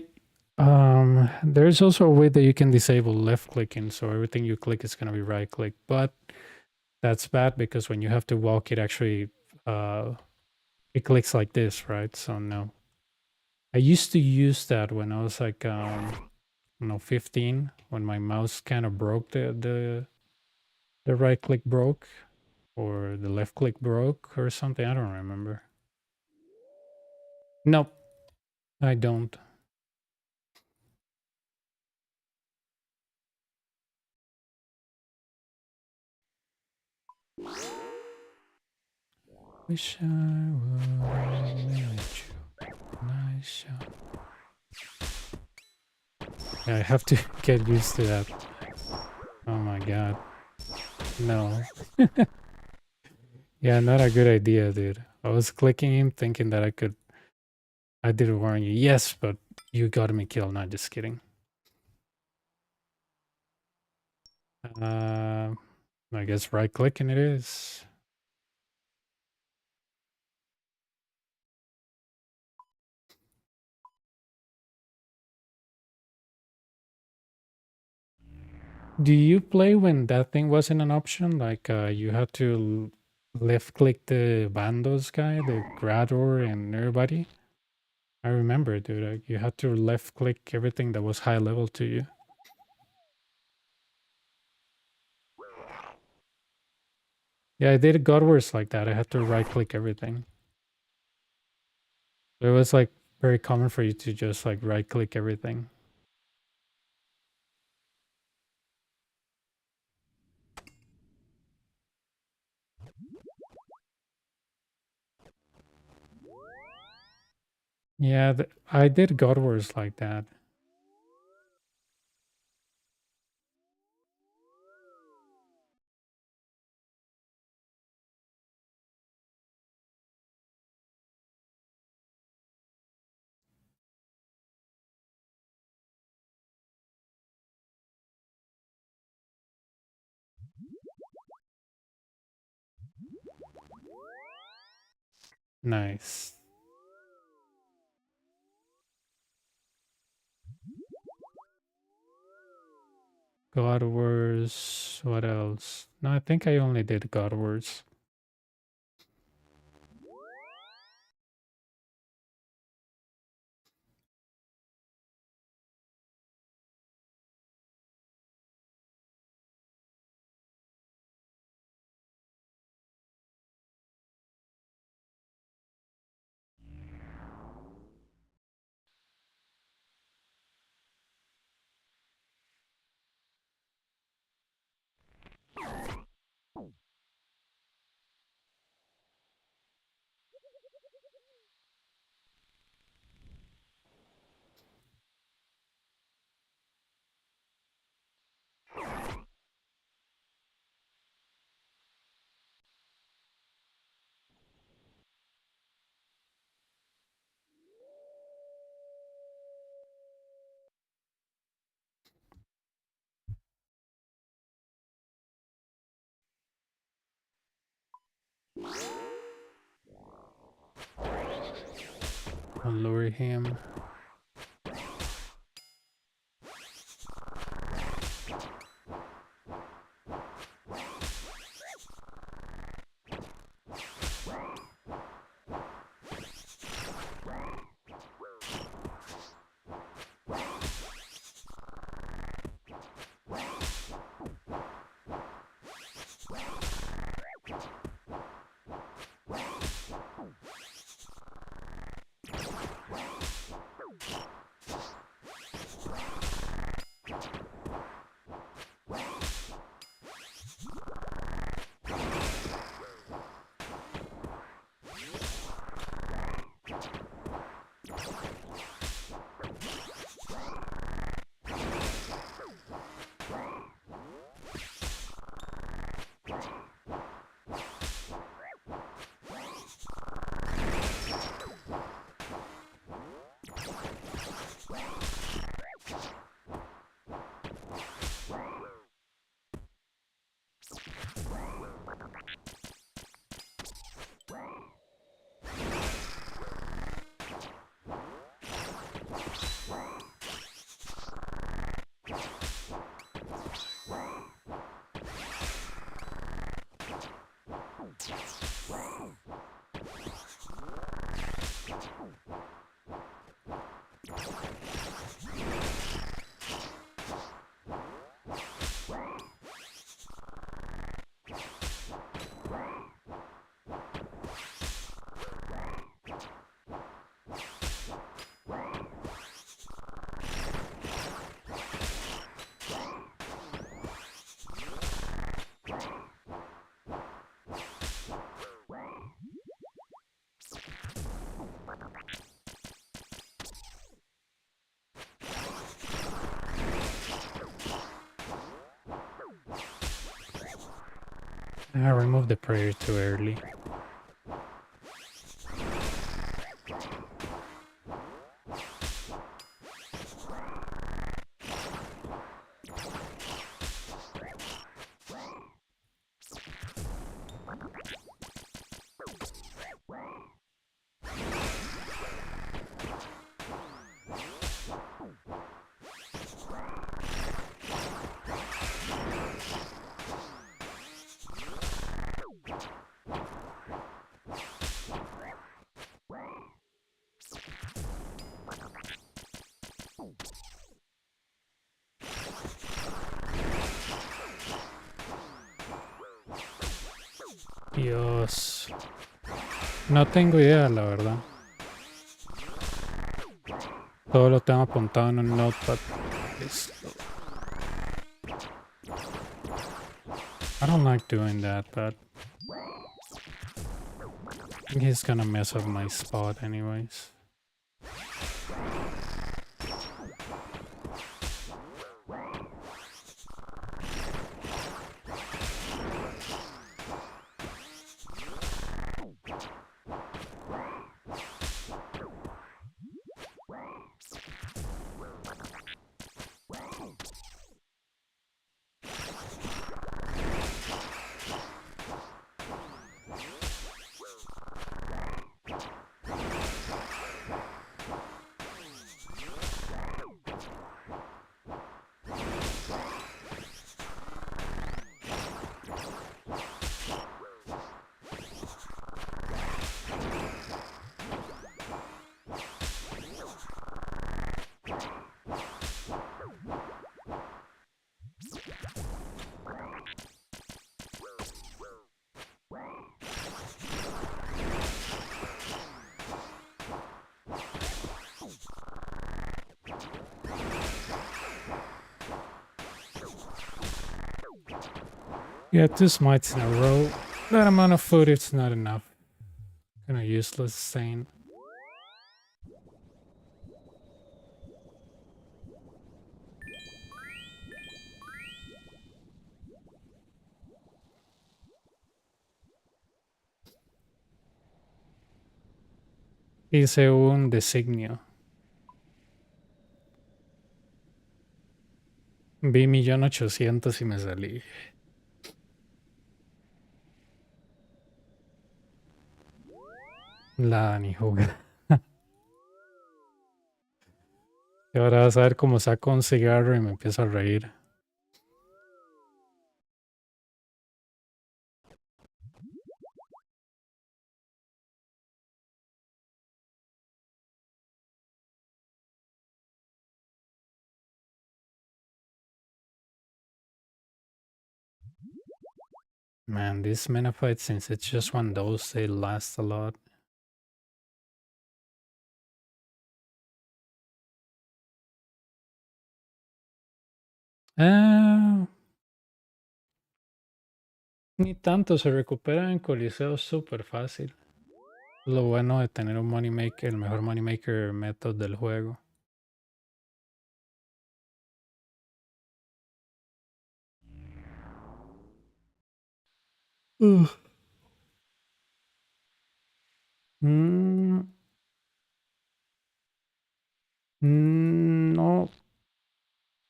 There's also a way that you can disable left clicking, so everything you click is gonna be right click, but that's bad because when you have to walk, it actually it clicks like this, right? So no. I used to use that when I was like 15, when my mouse kind of broke the right click broke or the left click broke or something. I don't remember. Nope, I don't. Wish I would have met you. Nice shot. Yeah, I have to get used to that. Oh my god. No. Yeah, not a good idea, dude. I was clicking him thinking that I did warn you. Yes, but you got me killed. Not just kidding. Uh, I guess right clicking it is. Do you play when that thing wasn't an option? Like you had to left click the Bandos guy, the Grador and everybody? I remember, dude. You had to left click everything that was high level to you. Yeah, I did God Wars like that. I had to right click everything. It was like very common for you to just like right click everything. Yeah, I did God Wars like that. Nice. God Wars. What else? No, I think I only did God Wars. I'll lure him. I removed the prayer too early. Dios. No tengo idea, la verdad. Todo lo tengo apuntado en un notepad. Listo. I don't like doing that, but I think he's gonna mess up my spot anyways. Yeah, 2 smites in a row. That amount of food, it's not enough. Kinda useless saying. Hice un designio. Vi 1.800.000 y me salí. La ni jugar. Y ahora vas a ver cómo saco un cigarro y me empiezo a reír. Man, these Menafites, since it's just one dose, they last a lot. Ni tanto, se recuperan en Coliseo súper fácil. Lo bueno de tener un moneymaker, el mejor moneymaker method del juego. Mm,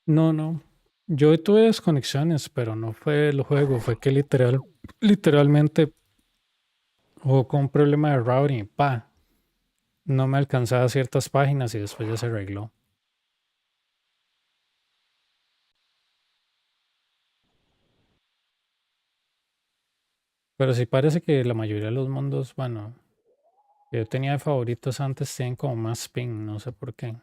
no, no. Yo tuve desconexiones, pero no fue el juego, fue que literalmente hubo con un problema de routing, pa. No me alcanzaba ciertas páginas y después ya se arregló. Pero sí parece que la mayoría de los mundos, bueno, que yo tenía de favoritos antes tienen como más ping, no sé por qué.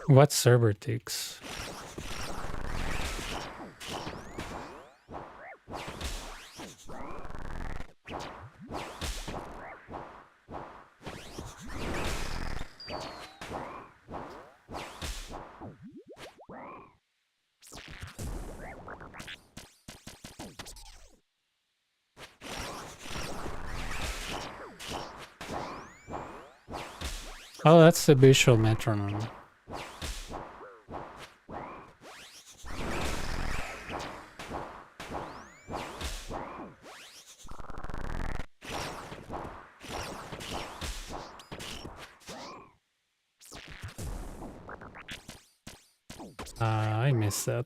What server ticks? Oh, that's the visual metronome. I missed that.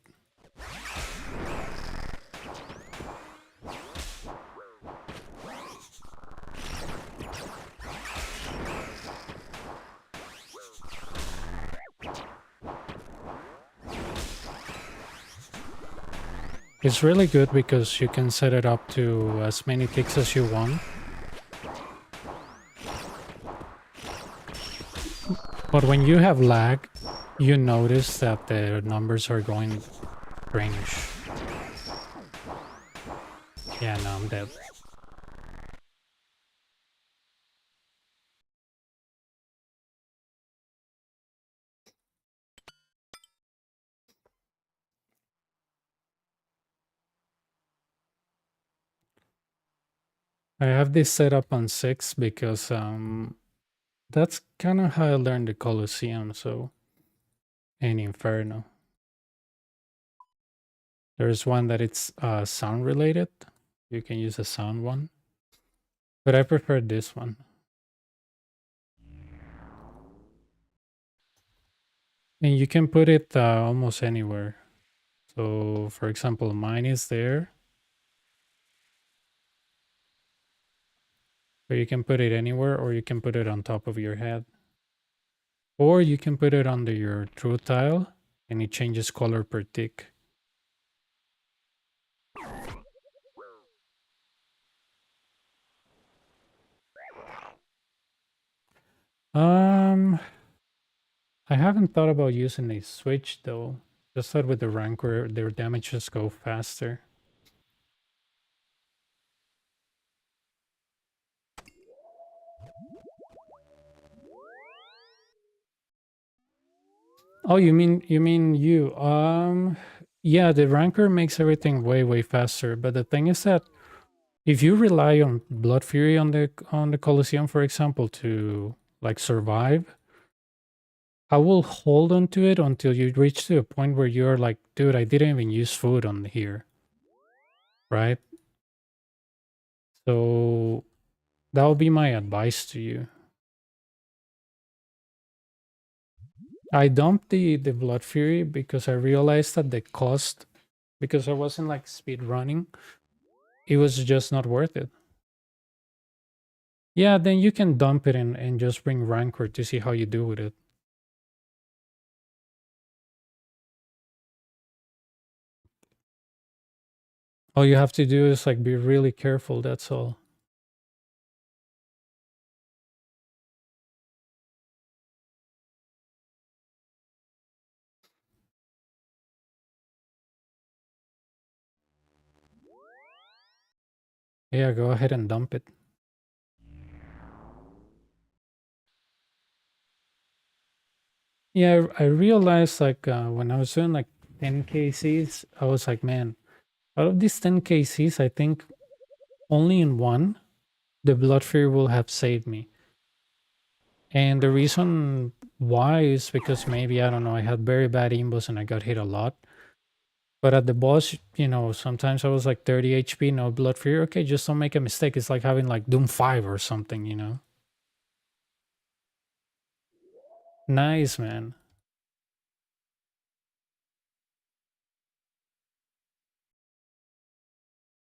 It's really good because you can set it up to as many ticks as you want. But when you have lag, you notice that the numbers are going strange. Yeah, no, I'm dead. I have this set up on 6 because that's kind of how I learned the Colosseum, so and Inferno. There's one that it's sound related. You can use a sound one. But I prefer this one. And you can put it almost anywhere. So for example, mine is there. But you can put it anywhere, or you can put it on top of your head. Or you can put it under your truth tile and it changes color per tick. Um, I haven't thought about using a switch though. Just thought with the Rancor, their damages go faster. Oh, you mean you? Yeah, the Rancor makes everything way faster. But the thing is that if you rely on Blood Fury on the Colosseum, for example, to like survive, I will hold on to it until you reach to a point where you're like, dude, I didn't even use food on here, right? So that would be my advice to you. I dumped the Blood Fury because I realized that the cost, because I wasn't like speed running, it was just not worth it. Yeah, then you can dump it and just bring Rancor to see how you do with it. All you have to do is like be really careful, that's all. Yeah, go ahead and dump it. Yeah, I realized like when I was doing like 10 KCs, I was like, man, out of these 10 KCs, I think only in one, the Blood Fury will have saved me. And the reason why is because maybe, I don't know, I had very bad imbos and I got hit a lot. But at the boss, sometimes I was like 30 HP, no Blood Fury. Okay, just don't make a mistake. It's like having like Doom 5 or something. Nice, man.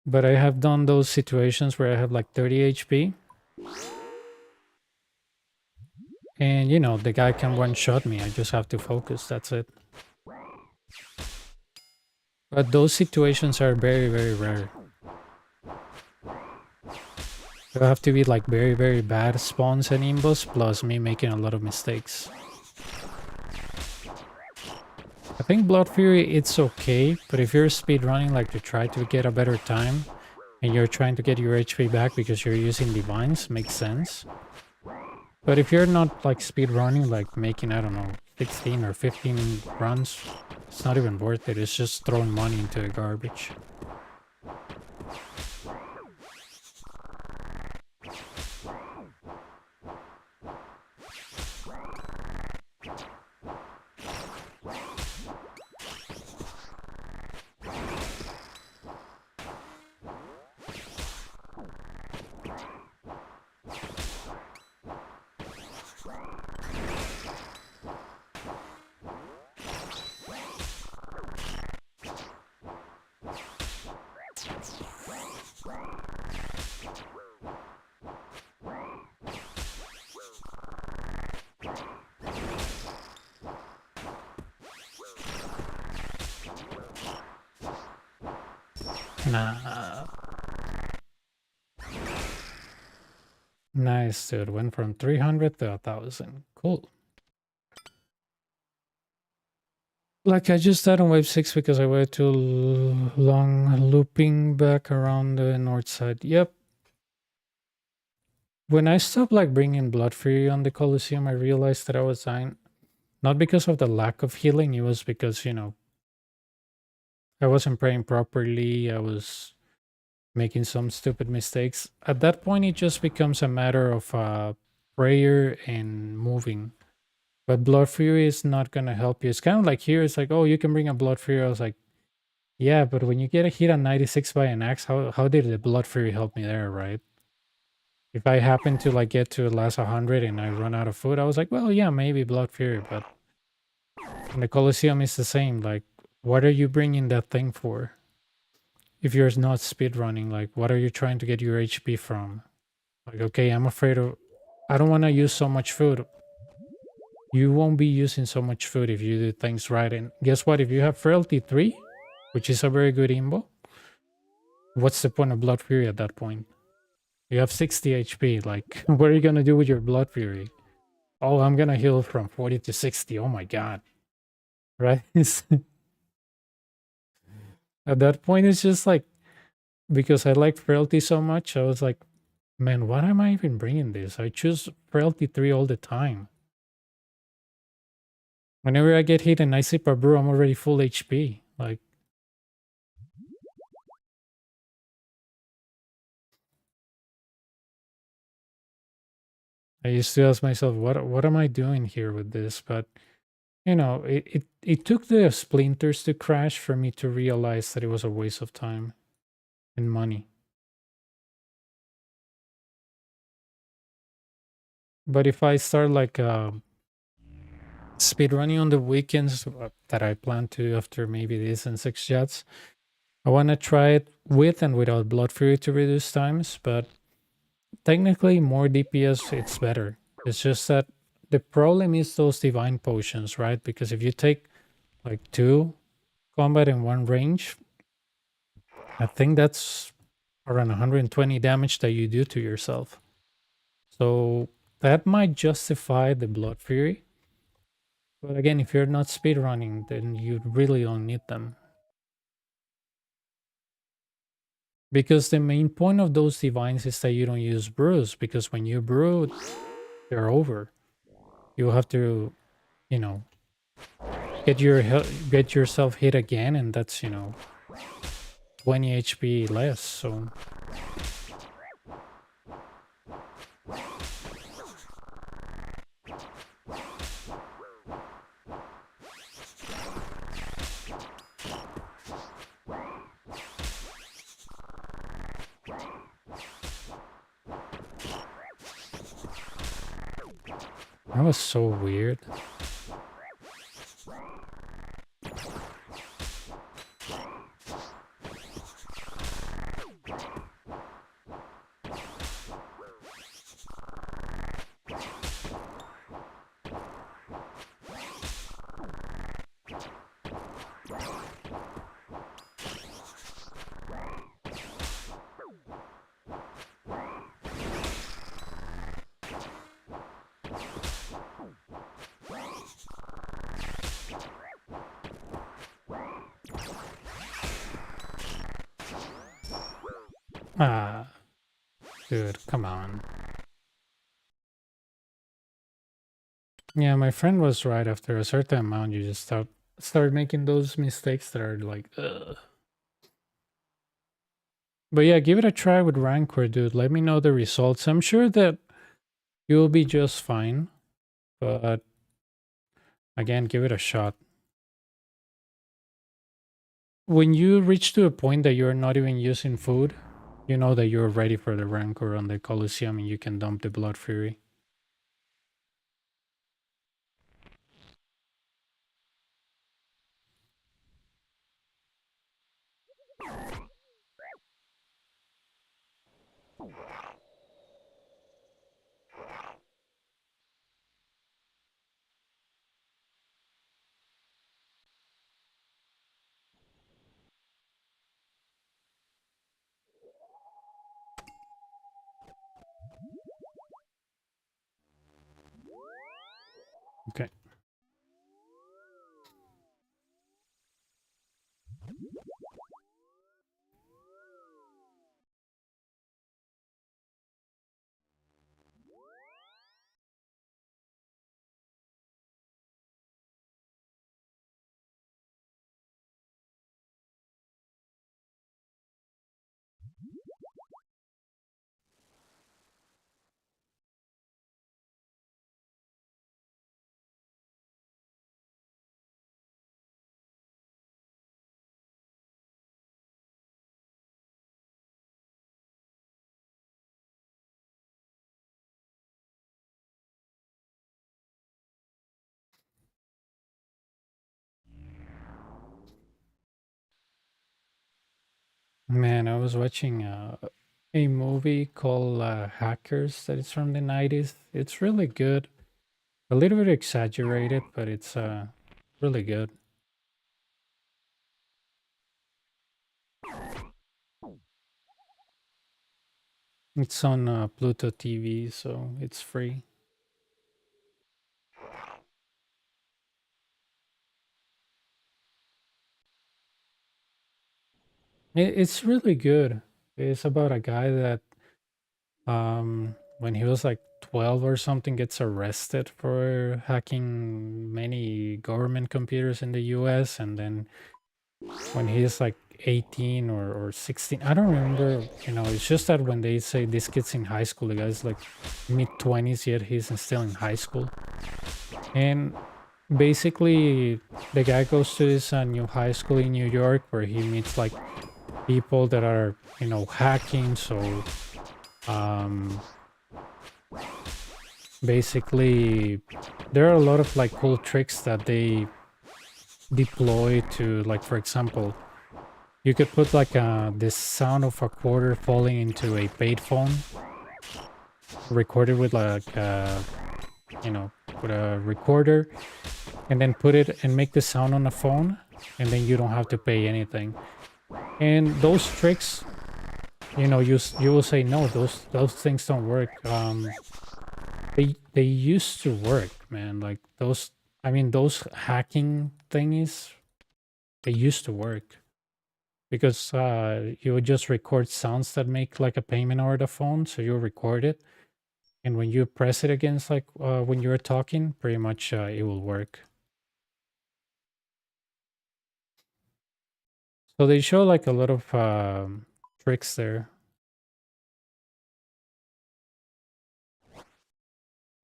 But I have done those situations where I have like 30 HP. And, you know, the guy can one-shot me. I just have to focus. That's it. But those situations are very, very rare. It'll have to be like very, very bad spawns and imbos, plus me making a lot of mistakes. I think Blood Fury, it's okay, but if you're speedrunning, like to try to get a better time, and you're trying to get your HP back because you're using divines, makes sense. But if you're not like speedrunning, like making, I don't know, 16 or 15 runs, it's not even worth it. It's just throwing money into the garbage. Nah. Nice, dude. Went from 300 to 1,000. Cool. Like, I just died on wave 6 because I waited too long looping back around the north side. Yep. When I stopped, like, bringing Blood Fury on the Colosseum, I realized that I was dying. Not because of the lack of healing, it was because, you know, I wasn't praying properly. I was making some stupid mistakes. At that point, it just becomes a matter of prayer and moving. But Blood Fury is not going to help you. It's kind of like here, it's like, oh, you can bring a Blood Fury. I was like, yeah, but when you get a hit on 96 by an axe, how did the Blood Fury help me there, right? If I happen to like get to the last 100 and I run out of food, I was like, well, yeah, maybe Blood Fury, but in the Colosseum is the same. Like, what are you bringing that thing for? If you're not speedrunning, like, what are you trying to get your HP from? Like, okay, I'm afraid of... I don't want to use so much food. You won't be using so much food if you do things right. And guess what? If you have Frailty 3, which is a very good imbo, what's the point of Blood Fury at that point? You have 60 HP. Like, what are you going to do with your Blood Fury? Oh, I'm going to heal from 40 to 60. Oh my god. Right? At that point, it's just like, because I like Frailty so much, I was like, man, why am I even bringing this? I choose Frailty 3 all the time. Whenever I get hit and I sip a brew, I'm already full HP. Like, I used to ask myself, what am I doing here with this? But you know, it took the splinters to crash for me to realize that it was a waste of time and money. But if I start like speedrunning on the weekends that I plan to after maybe this and 6 jets, I want to try it with and without Blood Fury to reduce times, but technically more DPS, it's better. It's just that the problem is those divine potions, right? Because if you take like 2 combat and 1 range, I think that's around 120 damage that you do to yourself. So that might justify the Blood Fury. But again, if you're not speedrunning, then you really don't need them. Because the main point of those divines is that you don't use brews, because when you brew, they're over. You have to, you know, get yourself hit again, and that's, you know, 20 HP less, so... That was so weird. Ah, dude, come on. Yeah, my friend was right. After a certain amount, you just start making those mistakes that are like, ugh. But yeah, give it a try with Rancor, dude. Let me know the results. I'm sure that you'll be just fine. But again, give it a shot. When you reach to a point that you're not even using food, you know that you're ready for the Rancor on the Colosseum and you can dump the Blood Fury. Okay. Man, I was watching a movie called Hackers that is from the 90s. It's really good. A little bit exaggerated, but it's really good. It's on Pluto TV, so it's free. It's really good. It's about a guy that when he was like 12 or something gets arrested for hacking many government computers in the US, and then when he's like 18 or 16, I don't remember, it's just that when they say this kid's in high school, the guy's like mid 20s, yet he's still in high school. And basically the guy goes to this new high school in New York where he meets like people that are hacking. So um basically there are a lot of like cool tricks that they deploy to, like, for example, you could put like this sound of a quarter falling into a payphone, recorded with like you know with a recorder, and then put it and make the sound on the phone, and then you don't have to pay anything. And those tricks, you will say no, those things don't work. They used to work, man. Like those, I mean, those hacking thingies, they used to work because you would just record sounds that make like a payment over the phone. So you record it, and when you press it against, like when you're talking, pretty much it will work. So they show like a lot of tricks there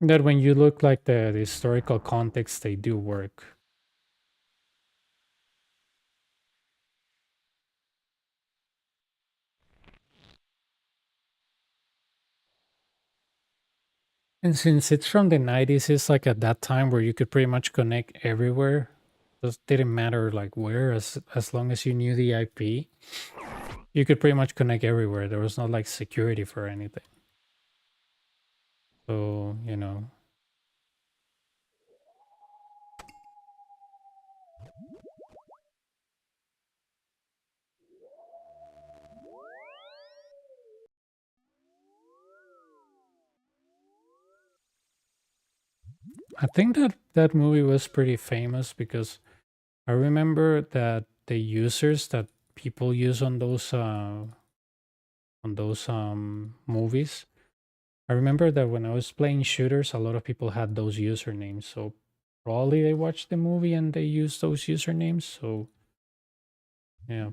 that when you look like the historical context, they do work. And since it's from the 90s, it's like at that time where you could pretty much connect everywhere. It didn't matter like where, as long as you knew the IP, you could pretty much connect everywhere. There was not like security for anything. So, I think that that movie was pretty famous because I remember that the users that people use on on those movies. I remember that when I was playing shooters, a lot of people had those usernames. So probably they watched the movie and they used those usernames. So yeah.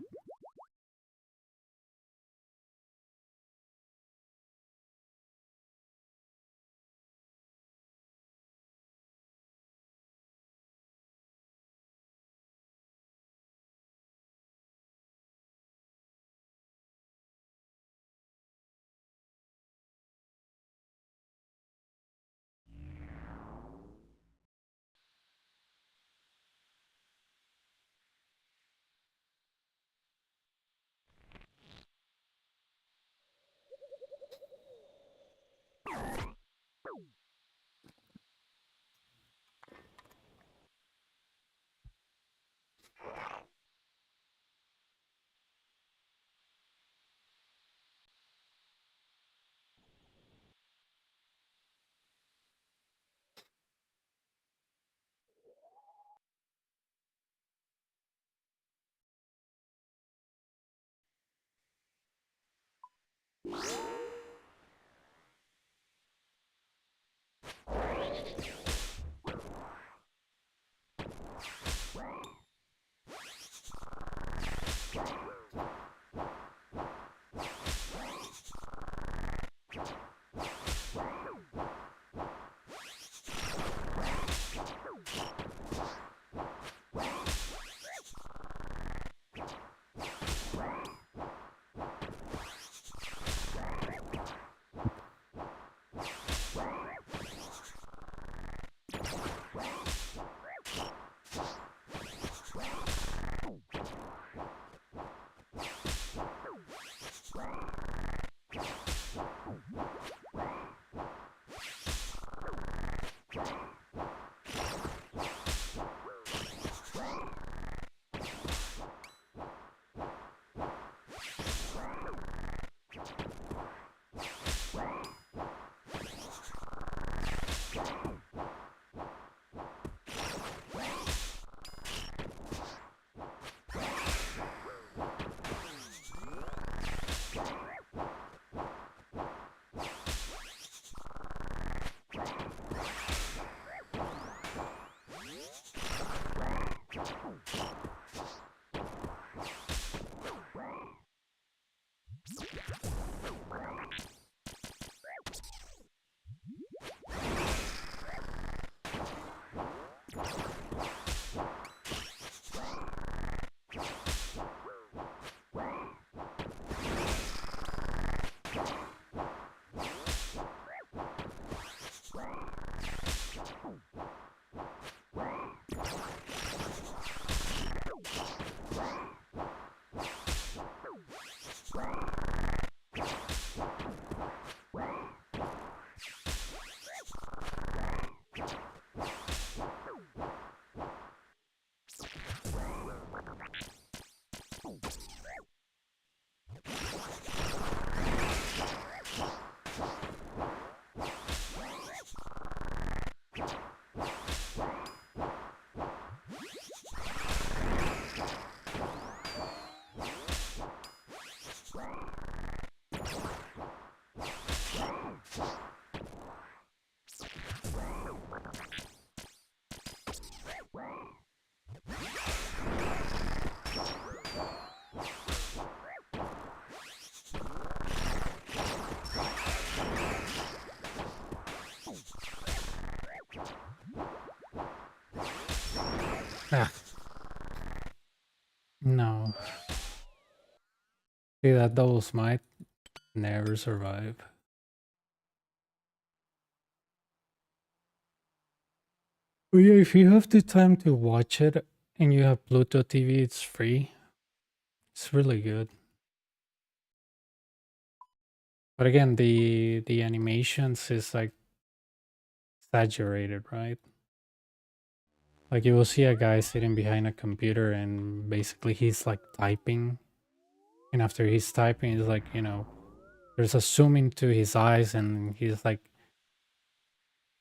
Ah, no. See, that double smite never survive. But yeah, if you have the time to watch it and you have Pluto TV, it's free. It's really good. But again, the animations is like exaggerated, right? Like you will see a guy sitting behind a computer and basically he's like typing. And after he's typing, it's like, there's a zoom into his eyes and he's like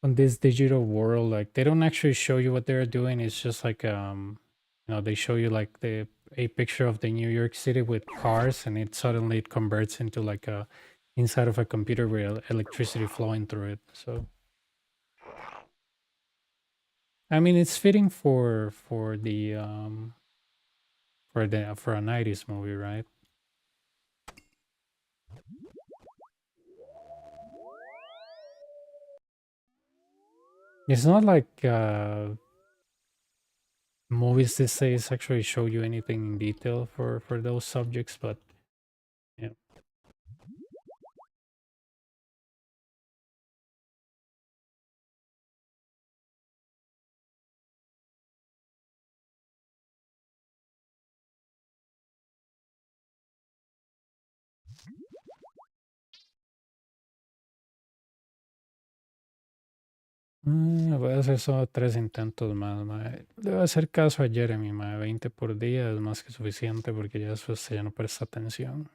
on this digital world. Like they don't actually show you what they're doing. It's just like, they show you like the a picture of the New York City with cars, and it converts into like a inside of a computer with electricity flowing through it. So I mean, it's fitting for a '90s movie, right? It's not like movies these days actually show you anything in detail for those subjects, but yeah. Voy a hacer solo 3 intentos más, mae. Le voy a hacer caso a Jeremy, mae. 20 por día es más que suficiente porque ya después ya no presta atención.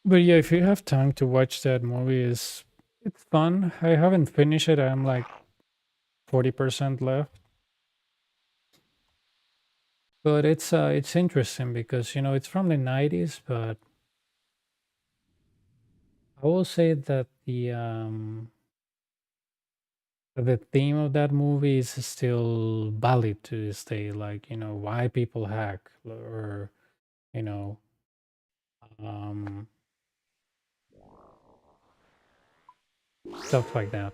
But yeah, if you have time to watch that movie, it's fun. I haven't finished it. I'm like 40% left. But it's interesting because it's from the '90s, but I will say that the theme of that movie is still valid to this day. Like why people hack or you know um, stuff like that.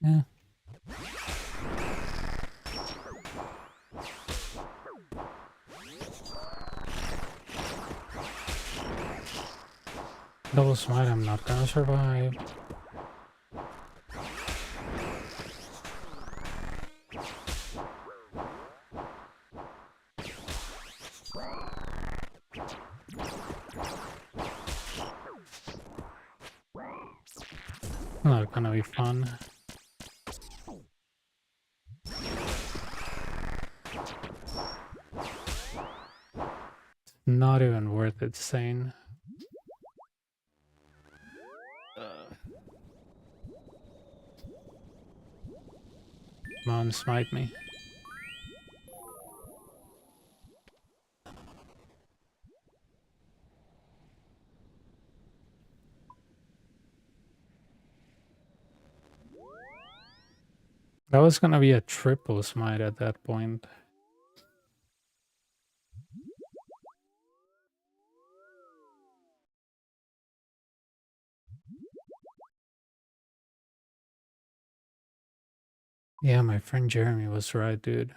Yeah. Double smite, I'm not gonna survive. Not gonna be fun. Not even worth it, Sane. Come on, smite me. That was gonna be a triple smite at that point. Yeah, my friend Jeremy was right, dude.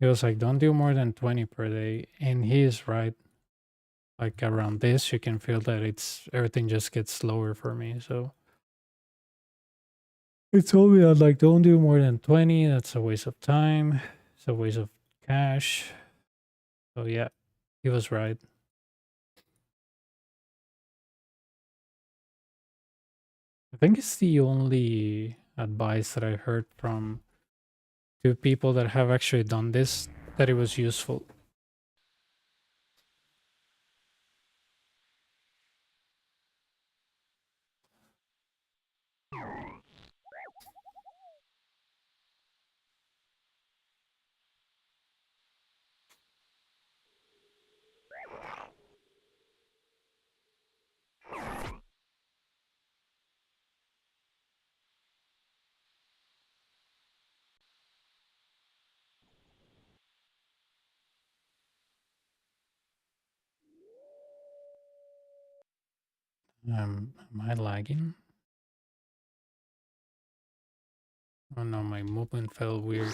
He was like, don't do more than 20 per day. And he is right. Like around this, you can feel that everything just gets slower for me. So he told me, like, don't do more than 20. That's a waste of time. It's a waste of cash. So yeah, he was right. I think it's the only advice that I heard from two people that have actually done this that it was useful. Am I lagging? Oh no, my movement felt weird.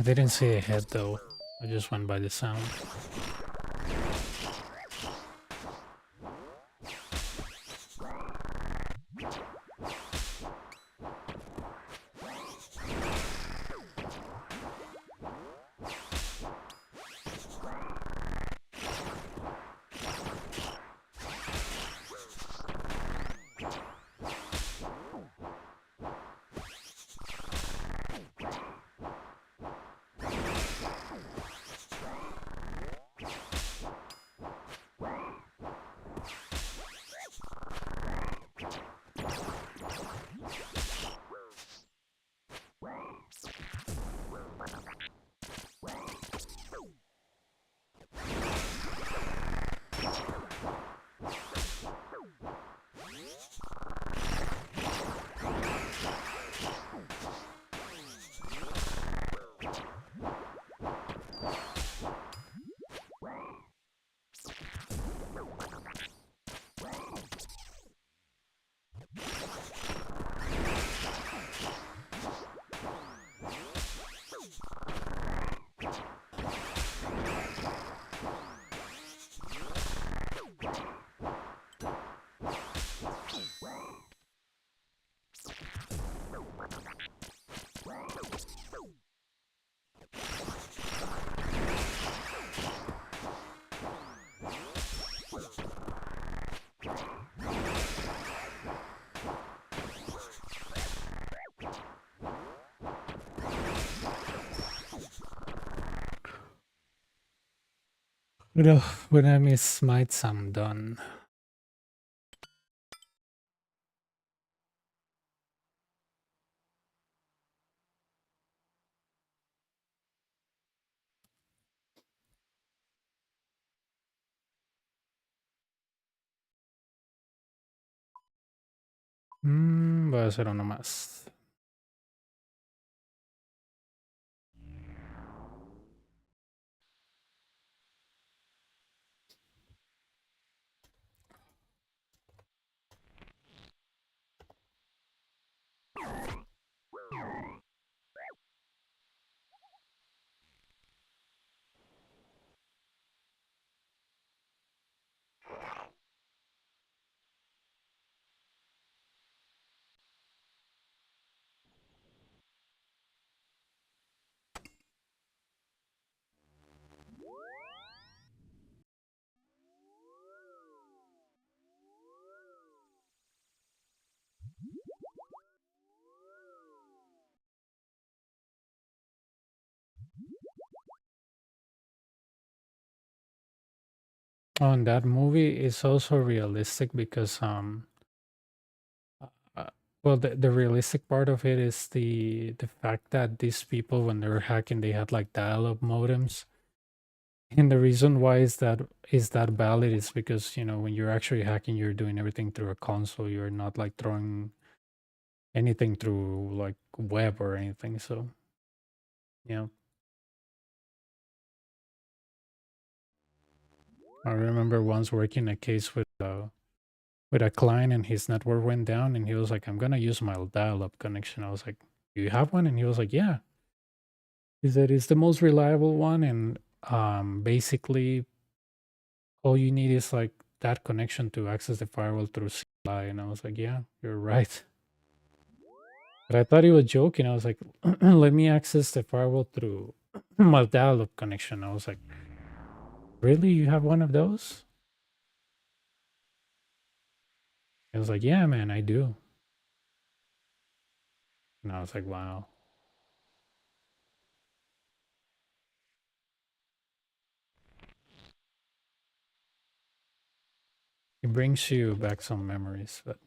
I didn't see a head though. I just went by the sound. When I miss smites, I'm done. Voy a hacer uno más. Oh, and that movie is also realistic because well, the realistic part of it is the fact that these people, when they were hacking, they had like dial-up modems, and the reason why is that valid is because when you're actually hacking, you're doing everything through a console. You're not like throwing anything through like web or anything. So yeah, I remember once working a case with a client, and his network went down, and he was like, "I'm gonna use my dial-up connection." I was like, "Do you have one?" And he was like, "Yeah." He said it's the most reliable one, and basically all you need is like that connection to access the firewall through CLI. And I was like, "Yeah, you're right." But I thought he was joking. I was like, "Let me access the firewall through my dial-up connection." I was like, "Really? You have one of those?" He was like, "Yeah, man, I do." And I was like, "Wow." It brings you back some memories, but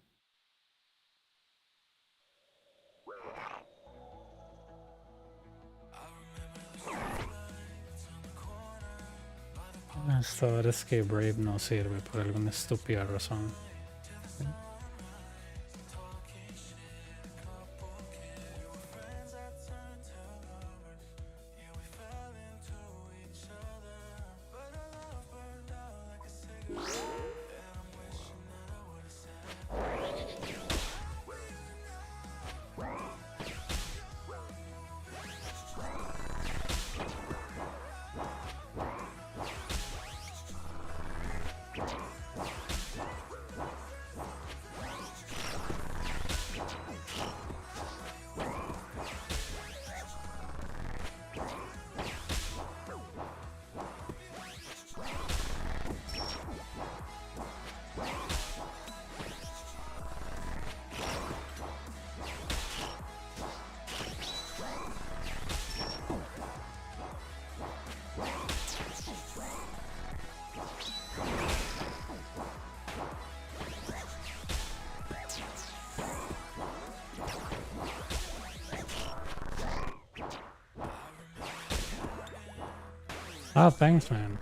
esta Escape Brave no sirve por alguna estúpida razón. Ah, thanks, man.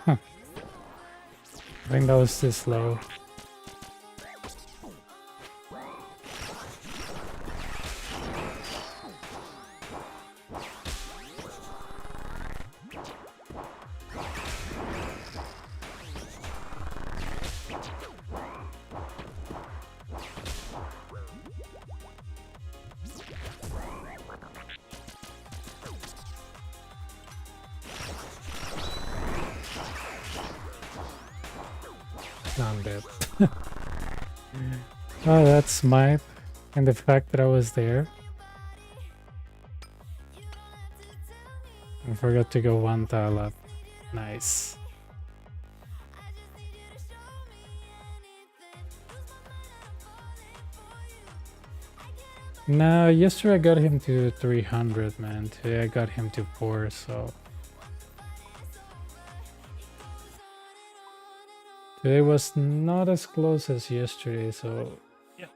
Huh. I think that was too slow. I'm dead. Oh, that's smite. And the fact that I was there. I forgot to go one tile up. Nice. No, yesterday I got him to 300, man. Today I got him to 4, so... Today was not as close as yesterday, so... Yeah.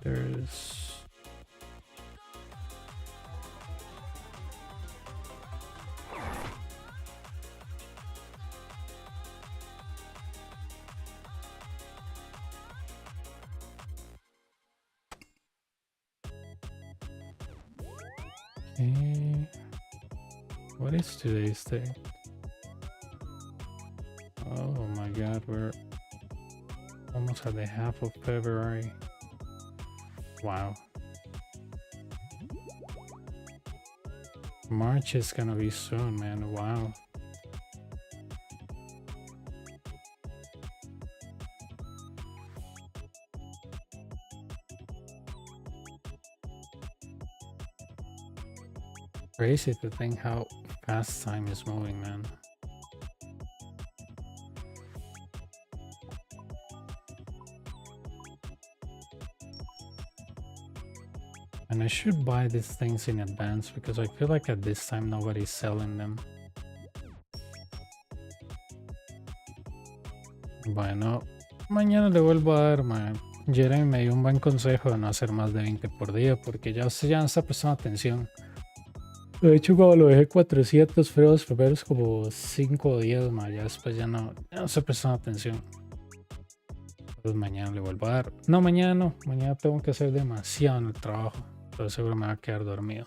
There's... Okay. What is today's day? Oh my god, we're almost at the half of February. Wow. March is gonna be soon, man. Wow. Crazy to think how fast time is moving, man. And I should buy these things in advance because I feel like at this time nobody's selling them. Bueno, mañana le vuelvo a dar, man. Jeremy me dio un buen consejo de no hacer más de 20 por día porque ya no está prestando atención. De hecho, cuando lo dejé 400, fueron los primeros como 5 o 10, más ya después ya no está prestando atención. Pues mañana le vuelvo a dar. No, mañana no. Mañana tengo que hacer demasiado en el trabajo. Entonces seguro me va a quedar dormido.